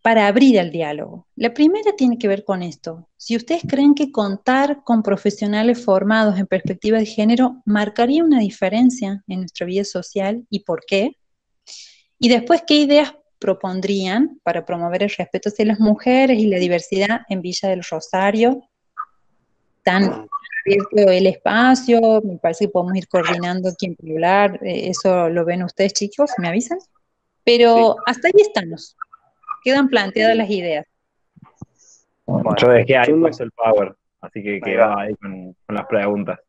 para abrir el diálogo. La primera tiene que ver con esto. Si ustedes creen que contar con profesionales formados en perspectiva de género marcaría una diferencia en nuestra vida social y por qué. Y después, ¿qué ideas propondrían para promover el respeto hacia las mujeres y la diversidad en Villa del Rosario? Tan abierto el espacio, me parece que podemos ir coordinando quién puede hablar, eso lo ven ustedes, chicos, ¿me avisan? Pero sí, hasta ahí estamos, quedan planteadas las ideas. Bueno, yo dejé ahí puesto el power, así que quedó ahí con las preguntas.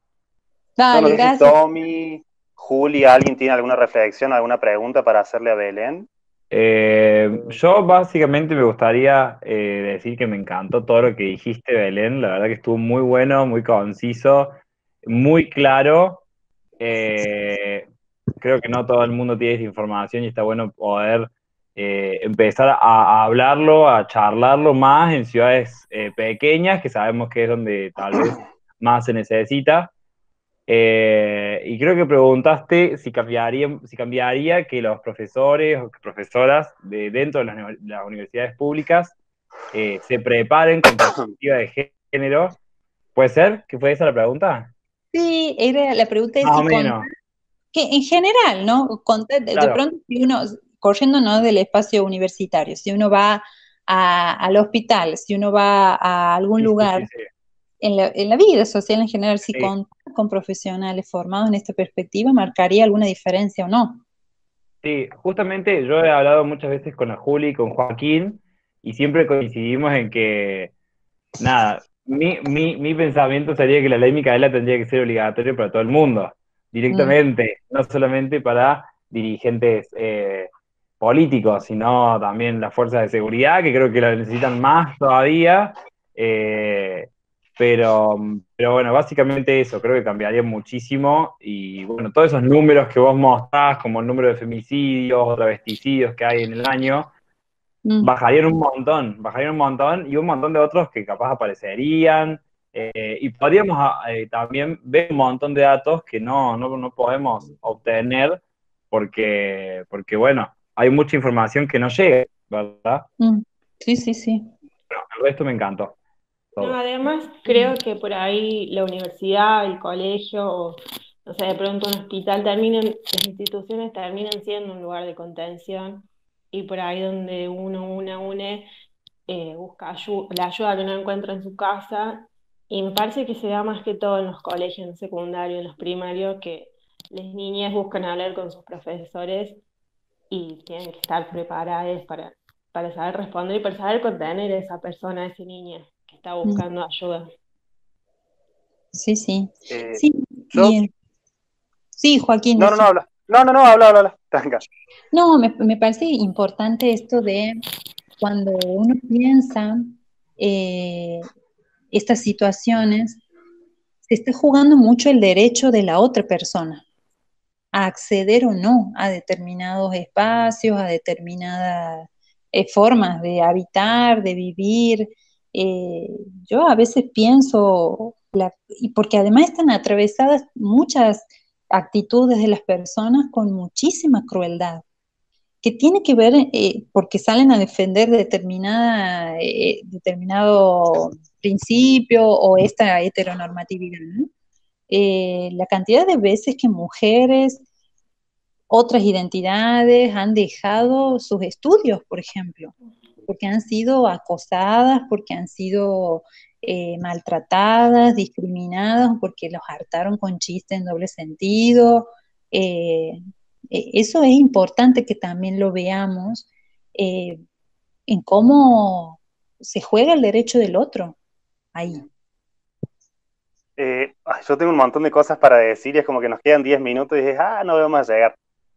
Dale, gracias. Tommy, Juli, ¿alguien tiene alguna reflexión, alguna pregunta para hacerle a Belén? Yo básicamente me gustaría decir que me encantó todo lo que dijiste, Belén. La verdad que estuvo muy bueno, muy conciso, muy claro. Creo que no todo el mundo tiene esa información y está bueno poder empezar a hablarlo, a charlarlo más en ciudades pequeñas, que sabemos que es donde tal vez más se necesita. Y creo que preguntaste si cambiaría que los profesores o que profesoras dentro de las universidades públicas se preparen con perspectiva de género. ¿Puede ser que fue esa la pregunta? Sí, la pregunta es Más o si menos, que en general, ¿no? De claro. pronto, si uno, corriéndonos del espacio universitario, si uno va al hospital, si uno va a algún Sí, sí, sí, lugar, sí. en la vida social en general, si Sí, contar con profesionales formados en esta perspectiva, ¿marcaría alguna diferencia o no? sí, justamente yo he hablado muchas veces con la Juli y con Joaquín y siempre coincidimos en que, nada, mi pensamiento sería que la ley Micaela tendría que ser obligatoria para todo el mundo, Mm, directamente, no solamente para dirigentes políticos, sino también las fuerzas de seguridad, que creo que la necesitan más todavía. eh, pero bueno, básicamente eso, creo que cambiaría muchísimo. Y bueno, todos esos números que vos mostrás, como el número de femicidios o travesticidios que hay en el año, mm, bajarían un montón y un montón de otros que capaz aparecerían. Y podríamos también ver un montón de datos que no podemos obtener porque, bueno, hay mucha información que no llega, ¿verdad? mm. Sí, sí, sí. Pero el resto me encantó, No, todo. además creo que por ahí la universidad, el colegio, o no sé, de pronto un hospital las instituciones terminan siendo un lugar de contención y por ahí donde una une, busca la ayuda que no encuentra en su casa y me parece que se da más que todo en los colegios, en los secundarios, en los primarios, que las niñas buscan hablar con sus profesores y tienen que estar preparadas para saber responder y para saber contener a esa persona, a esa niña que está Mm. buscando ayuda. Sí, sí. Eh, Sí, yo, sí, Joaquín, no, no, no, decía. habla. No, no, no, habla, habla, habla. Tranca. No, me parece importante esto de cuando uno piensa eh, estas situaciones, se está jugando mucho el derecho de la otra persona a acceder o no a determinados espacios, a determinadas formas de habitar, de vivir. Eh, yo a veces pienso, y porque además están atravesadas muchas actitudes de las personas con muchísima crueldad que tiene que ver, porque salen a defender determinado principio o esta heteronormatividad, ¿no? La cantidad de veces que mujeres, otras identidades han dejado sus estudios, por ejemplo, porque han sido acosadas, porque han sido maltratadas, discriminadas, porque los hartaron con chistes en doble sentido. Eh, Eso es importante que también lo veamos eh, en cómo se juega el derecho del otro ahí. Yo tengo un montón de cosas para decir y es como que nos quedan 10 minutos y dices, no vamos a llegar.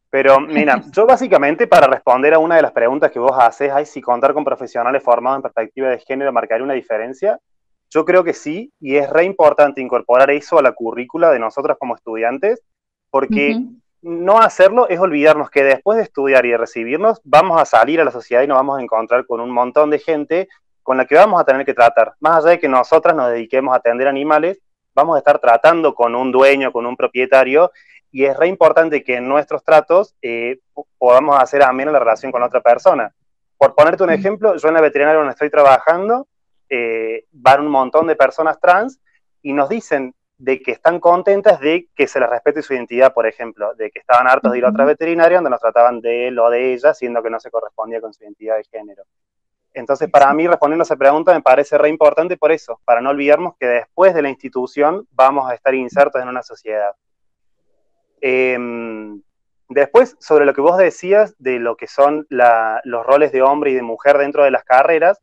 Pero mira, yo básicamente para responder a una de las preguntas que vos haces, si contar con profesionales formados en perspectiva de género marcaría una diferencia, yo creo que sí, y es re importante incorporar eso a la currícula de nosotras como estudiantes, porque Ujú. no hacerlo es olvidarnos que después de estudiar y de recibirnos, vamos a salir a la sociedad y nos vamos a encontrar con un montón de gente con la que vamos a tener que tratar. Más allá de que nosotras nos dediquemos a atender animales, vamos a estar tratando con un dueño, con un propietario, y es re importante que en nuestros tratos podamos hacer amena la relación con otra persona. Por ponerte un ejemplo, yo en la veterinaria donde estoy trabajando, van un montón de personas trans y nos dicen de que están contentas de que se les respete su identidad, por ejemplo, de que estaban hartos de ir a otras veterinarias donde nos trataban de él o de ella, siendo que no se correspondía con su identidad de género. Entonces, para mí, respondiendo a esa pregunta, me parece re importante por eso, para no olvidarnos que después de la institución vamos a estar insertos en una sociedad. Después, sobre lo que vos decías de lo que son los roles de hombre y de mujer dentro de las carreras,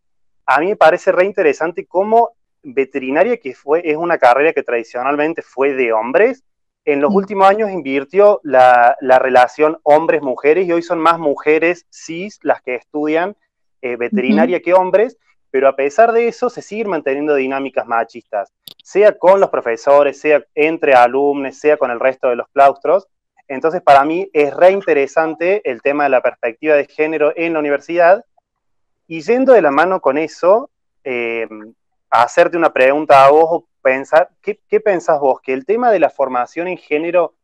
a mí me parece re interesante cómo veterinaria, que es una carrera que tradicionalmente fue de hombres, en los últimos años invirtió la relación hombres-mujeres y hoy son más mujeres cis las que estudian veterinaria que hombres, pero a pesar de eso se siguen manteniendo dinámicas machistas, sea con los profesores, sea entre alumnos, sea con el resto de los claustros. Entonces, para mí es re interesante el tema de la perspectiva de género en la universidad, y yendo de la mano con eso, hacerte una pregunta a vos, o pensar, ¿qué pensás vos? ¿Que el tema de la formación en género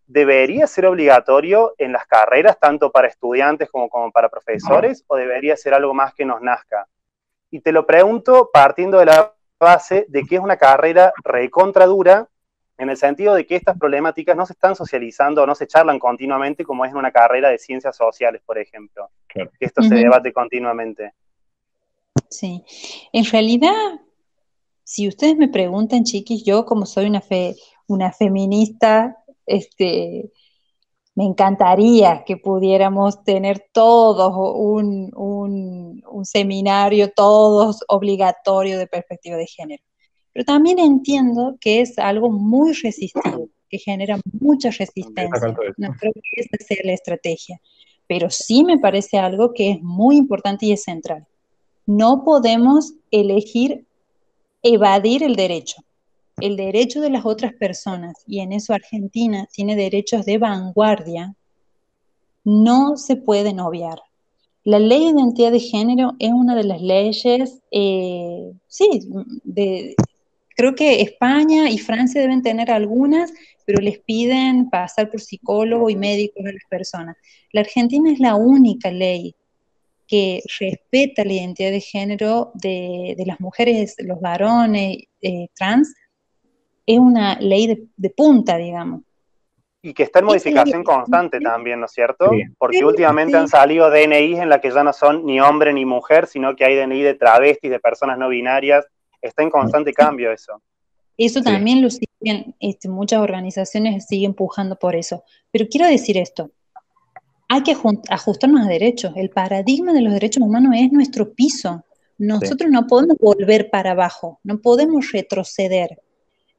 debería ser obligatorio en las carreras, tanto para estudiantes como para profesores, o debería ser algo más que nos nazca? Y te lo pregunto partiendo de la base de que es una carrera recontra dura, en el sentido de que estas problemáticas no se están socializando o no se charlan continuamente como es en una carrera de ciencias sociales, por ejemplo. Claro. Que esto se debate continuamente. Sí, en realidad, si ustedes me preguntan, chiquis, yo como soy una feminista, me encantaría que pudiéramos tener todos un seminario, todos obligatorio de perspectiva de género. Pero también entiendo que es algo muy resistido, que genera mucha resistencia. No creo que esa sea la estrategia. Pero sí me parece algo que es muy importante y es central. No podemos elegir evadir el derecho de las otras personas, y en eso Argentina tiene derechos de vanguardia, no se pueden obviar. La ley de identidad de género es una de las leyes, creo que España y Francia deben tener algunas, pero les piden pasar por psicólogos y médicos a las personas. La Argentina es la única ley que respeta la identidad de género de las mujeres, los varones trans. Es una ley de punta, digamos. Y que está en modificación constante también, ¿no es cierto? Sí. Porque últimamente han salido DNIs en la que ya no son ni hombre ni mujer, sino que hay DNI de travestis, de personas no binarias. Está en constante cambio eso. Eso también lo siguen, muchas organizaciones siguen empujando por eso. Pero quiero decir esto, hay que ajustarnos a derechos. El paradigma de los derechos humanos es nuestro piso. Nosotros no podemos volver para abajo, no podemos retroceder.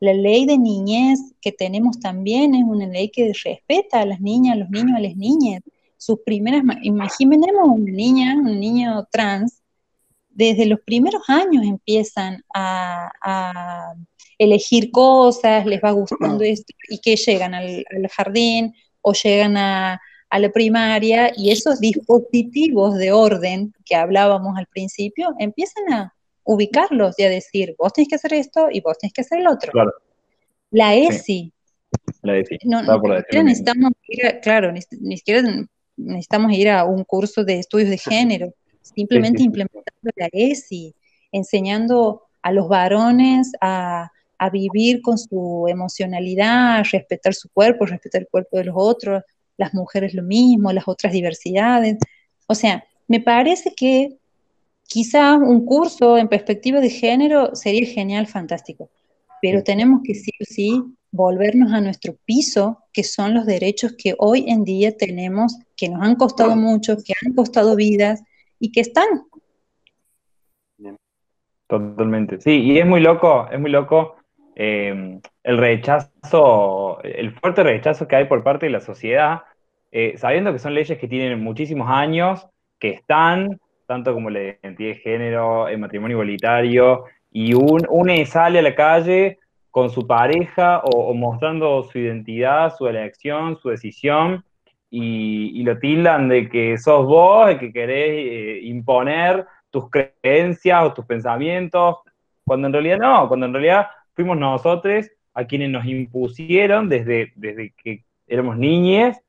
La ley de niñez que tenemos también es una ley que respeta a las niñas, a los niños, a las niñas. Sus primeras, imaginemos una niña, un niño trans, desde los primeros años empiezan a elegir cosas, les va gustando esto, y que llegan al jardín o llegan a la primaria, y esos dispositivos de orden que hablábamos al principio empiezan a ubicarlos y a decir, vos tenés que hacer esto y vos tenés que hacer el otro. Claro. La ESI. La ESI. No necesitamos ni siquiera necesitamos ir a un curso de estudios de género, simplemente implementando la ESI, enseñando a los varones a vivir con su emocionalidad, a respetar su cuerpo, respetar el cuerpo de los otros, las mujeres lo mismo, las otras diversidades. O sea, me parece que quizá un curso en perspectiva de género sería genial, fantástico, pero tenemos que sí o sí volvernos a nuestro piso, que son los derechos que hoy en día tenemos, que nos han costado mucho, que han costado vidas y que están. Totalmente, sí, y es muy loco el rechazo, el fuerte rechazo que hay por parte de la sociedad, sabiendo que son leyes que tienen muchísimos años, que están, tanto como la identidad de género, el matrimonio igualitario, y uno sale a la calle con su pareja o mostrando su identidad, su elección, su decisión, y lo tildan de que sos vos el que querés imponer tus creencias o tus pensamientos, cuando en realidad no, cuando en realidad fuimos nosotros a quienes nos impusieron desde que éramos niñes,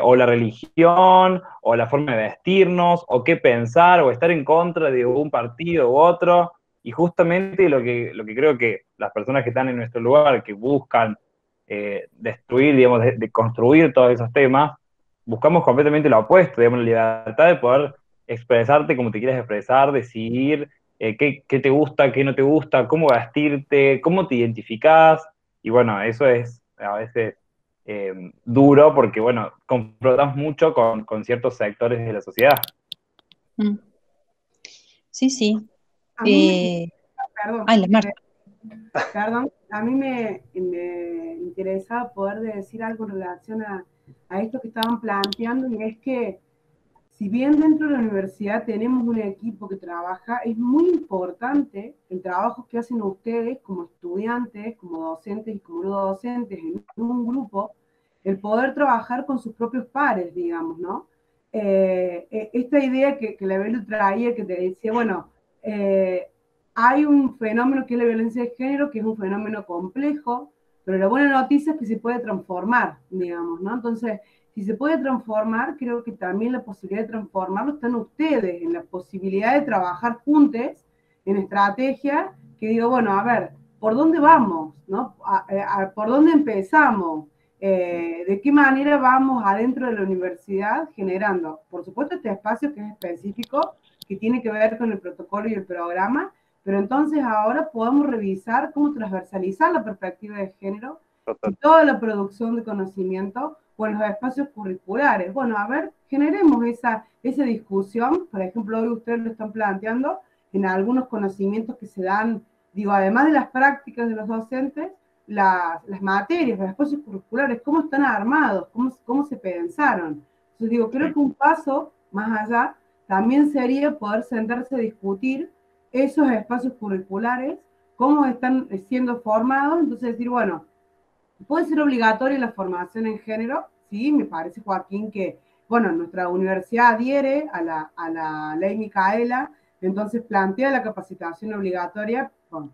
o la religión, o la forma de vestirnos, o qué pensar, o estar en contra de un partido u otro, y justamente lo que creo que las personas que están en nuestro lugar, que buscan destruir, digamos, de construir todos esos temas, buscamos completamente lo opuesto, digamos, la libertad de poder expresarte como te quieras expresar, decidir qué te gusta, qué no te gusta, cómo vestirte, cómo te identificás, y bueno, eso es a veces duro porque, bueno, confrontamos mucho con ciertos sectores de la sociedad. Sí, sí. Perdón. Ay, la Marta. Perdón, a mí me interesaba poder decir algo en relación a esto que estaban planteando, y es que si bien dentro de la universidad tenemos un equipo que trabaja, es muy importante el trabajo que hacen ustedes como estudiantes, como docentes y como no docentes en un grupo, el poder trabajar con sus propios pares, digamos, ¿no? Esta idea que la Belu traía, que te decía, bueno, hay un fenómeno que es la violencia de género, que es un fenómeno complejo, pero la buena noticia es que se puede transformar, digamos, ¿no? Entonces, si se puede transformar, creo que también la posibilidad de transformarlo está en ustedes, en la posibilidad de trabajar juntos en estrategia, que digo, bueno, a ver, ¿por dónde vamos? ¿No? ¿Por dónde empezamos? ¿De qué manera vamos adentro de la universidad generando, por supuesto, este espacio que es específico, que tiene que ver con el protocolo y el programa, pero entonces ahora podemos revisar cómo transversalizar la perspectiva de género y toda la producción de conocimiento o en los espacios curriculares? Bueno, a ver, generemos esa discusión. Por ejemplo, hoy ustedes lo están planteando en algunos conocimientos que se dan, digo, además de las prácticas de los docentes, las materias, los espacios curriculares, cómo están armados, cómo se pensaron. Entonces digo, creo que un paso más allá también sería poder sentarse a discutir esos espacios curriculares, cómo están siendo formados. Entonces decir, bueno, puede ser obligatoria la formación en género, sí, me parece, Joaquín, que, bueno, nuestra universidad adhiere a la ley Micaela, entonces plantea la capacitación obligatoria,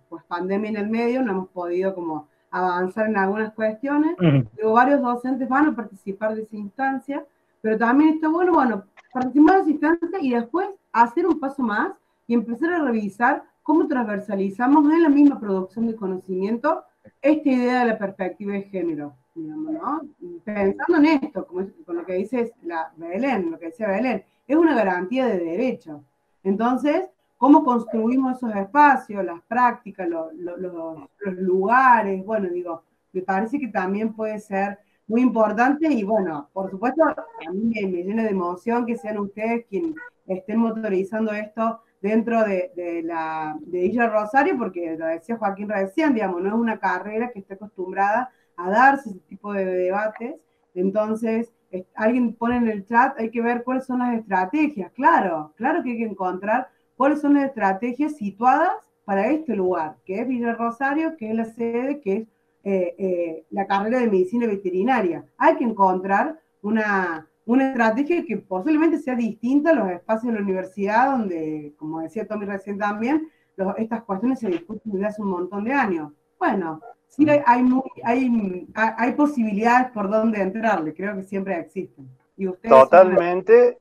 pues pandemia en el medio, no hemos podido como avanzar en algunas cuestiones, luego varios docentes van a participar de esa instancia, pero también está bueno, participar de esa instancia y después hacer un paso más y empezar a revisar cómo transversalizamos en la misma producción de conocimiento esta idea de la perspectiva de género, digamos, ¿no? Pensando en esto, con lo que dice Belén, lo que decía Belén, es una garantía de derechos. Entonces, ¿cómo construimos esos espacios, las prácticas, los lugares? Bueno, digo, me parece que también puede ser muy importante y bueno, por supuesto, a mí me llena de emoción que sean ustedes quienes estén motorizando esto dentro de Villa Rosario, porque lo decía Joaquín recién, digamos, no es una carrera que esté acostumbrada a darse ese tipo de debates. Entonces, alguien pone en el chat, hay que ver cuáles son las estrategias. Claro que hay que encontrar cuáles son las estrategias situadas para este lugar, que es Villa Rosario, que es la sede, que es la carrera de medicina veterinaria. Hay que encontrar una estrategia que posiblemente sea distinta a los espacios de la universidad, donde, como decía Tommy recién también, estas cuestiones se discuten desde hace un montón de años. Bueno, sí hay posibilidades por donde entrarle, creo que siempre existen. Y ustedes totalmente.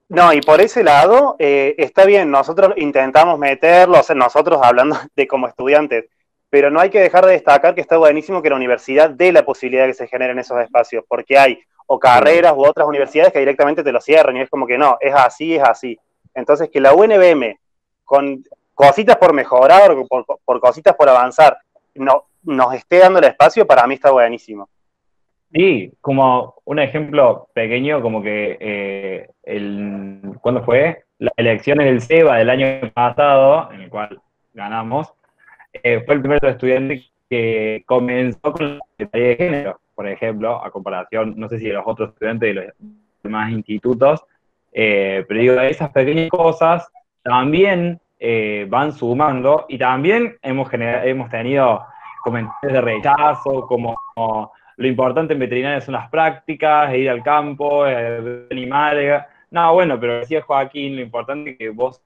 No, y por ese lado, está bien, nosotros intentamos meterlo, o sea, nosotros hablando de como estudiantes, pero no hay que dejar de destacar que está buenísimo que la universidad dé la posibilidad de que se generen esos espacios, porque hay o carreras u otras universidades que directamente te lo cierran, y es como que no, es así, es así. Entonces, que la UNBM, con cositas por mejorar, o por cositas por avanzar, nos esté dando el espacio, para mí está buenísimo. Sí, como un ejemplo pequeño, como que ¿cuándo fue? Las elecciones del SEBA del año pasado, en el cual ganamos, fue el primer estudiante que comenzó con la Secretaría de Género, por ejemplo, a comparación, no sé si de los otros estudiantes de los demás institutos, pero digo, esas pequeñas cosas también van sumando, y también hemos tenido comentarios de rechazo, como lo importante en veterinaria son las prácticas, ir al campo, animales. No, bueno, pero decía Joaquín, lo importante es que vos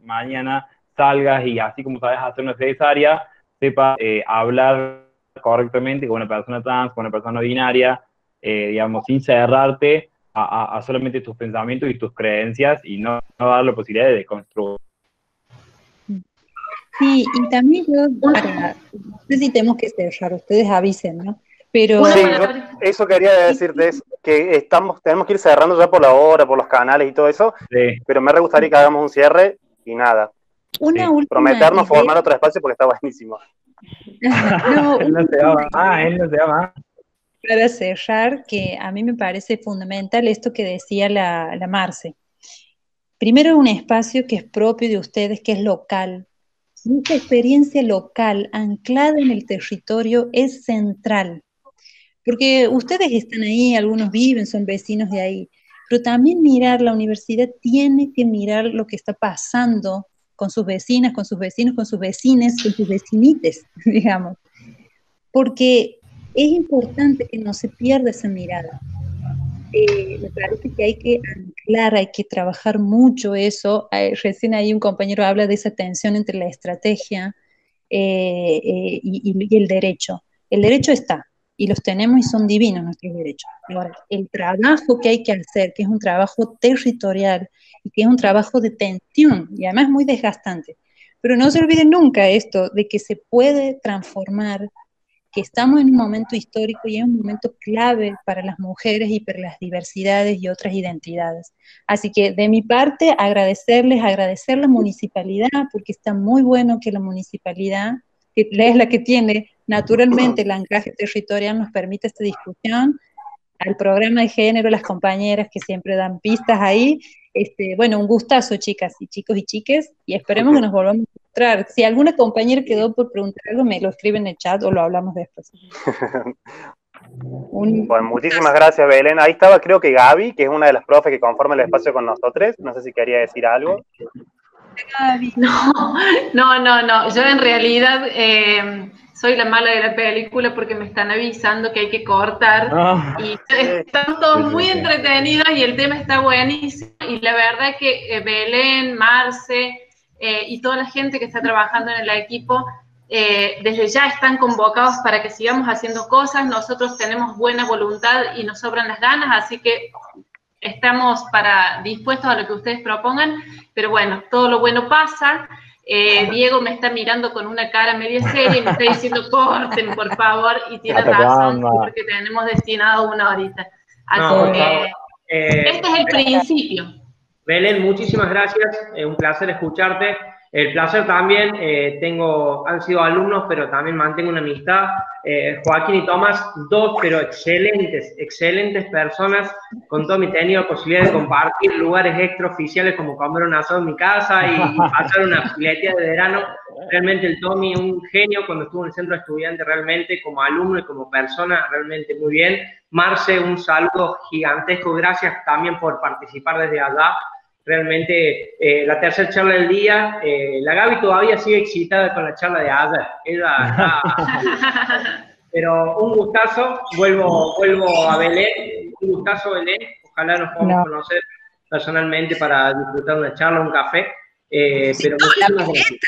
mañana salgas y así como sabes hacer una cesárea, sepas hablar correctamente con una persona trans, con una persona no binaria, digamos, sin cerrarte a solamente tus pensamientos y tus creencias y no dar la posibilidad de desconstruir. Sí, y también yo, no sé si tenemos que cerrar, ustedes avisen, ¿no? Pero... Sí, eso quería decirte, que tenemos que ir cerrando ya por la hora, por los canales y todo eso, sí. Pero me gustaría que hagamos un cierre y nada. Prometernos formar otro espacio porque está buenísimo. Él no se va más. Para cerrar, que a mí me parece fundamental esto que decía la Marce. Primero, un espacio que es propio de ustedes, que es local, Y esta experiencia local, anclada en el territorio, es central. Porque ustedes están ahí, algunos viven, son vecinos de ahí, pero también mirar, la universidad tiene que mirar lo que está pasando con sus vecinas, con sus vecinos, con sus vecines, con sus vecinites, digamos. Porque es importante que no se pierda esa mirada. Me parece que hay que anclar, hay que trabajar mucho eso. Recién ahí un compañero habla de esa tensión entre la estrategia y el derecho. El derecho está, y los tenemos y son divinos nuestros derechos. Ahora, el trabajo que hay que hacer, que es un trabajo territorial y que es un trabajo de tensión y además muy desgastante. Pero no se olviden nunca esto de que se puede transformar, que estamos en un momento histórico y es un momento clave para las mujeres y para las diversidades y otras identidades. Así que de mi parte, agradecerles, agradecer la municipalidad, porque está muy bueno que la municipalidad, que es la que tiene naturalmente el anclaje territorial, nos permite esta discusión, al programa de género, las compañeras que siempre dan pistas ahí. Bueno, un gustazo, chicas y chicos y chiques, y esperemos que nos volvamos a encontrar. Si alguna compañera quedó por preguntar algo, me lo escribe en el chat o lo hablamos después. Bueno, muchísimas gracias, Belén. Ahí estaba, creo que Gaby, que es una de las profes que conforma el espacio con nosotros. No sé si quería decir algo. No. Yo en realidad soy la mala de la película porque me están avisando que hay que cortar y están todos muy entretenidos y el tema está buenísimo. Y la verdad que Belén, Marce y toda la gente que está trabajando en el equipo desde ya están convocados para que sigamos haciendo cosas. Nosotros tenemos buena voluntad y nos sobran las ganas, así que estamos dispuestos a lo que ustedes propongan, pero bueno, todo lo bueno pasa. Diego me está mirando con una cara media seria y me está diciendo, corten, por favor, y tiene razón, porque tenemos destinado una horita. Así que este es el principio. Belén, muchísimas gracias, un placer escucharte. El placer también, han sido alumnos, pero también mantengo una amistad. Joaquín y Tomás, dos, pero excelentes personas, con todo mi tenido posibilidad de compartir lugares extraoficiales como comer un asado en mi casa y pasar una filetea de verano. Realmente el Tommy, un genio cuando estuvo en el centro de estudiantes, realmente como alumno y como persona, realmente muy bien. Marce, un saludo gigantesco, gracias también por participar desde allá. Realmente, la tercera charla del día, la Gaby todavía sigue excitada con la charla de ayer. Pero un gustazo, vuelvo a Belén, un gustazo, Belén. Ojalá nos podamos conocer personalmente para disfrutar una charla, un café. Pero muchísimas gracias.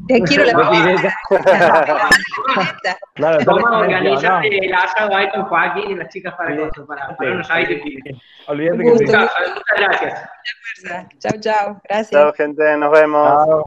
Te quiero la pileta. Vamos a organizar el asado ahí con Joaquín y las chicas para unos hábitos. Olvídate que muchas gracias. Chao, chao. Gracias. Chao, gente. Nos vemos. Chao.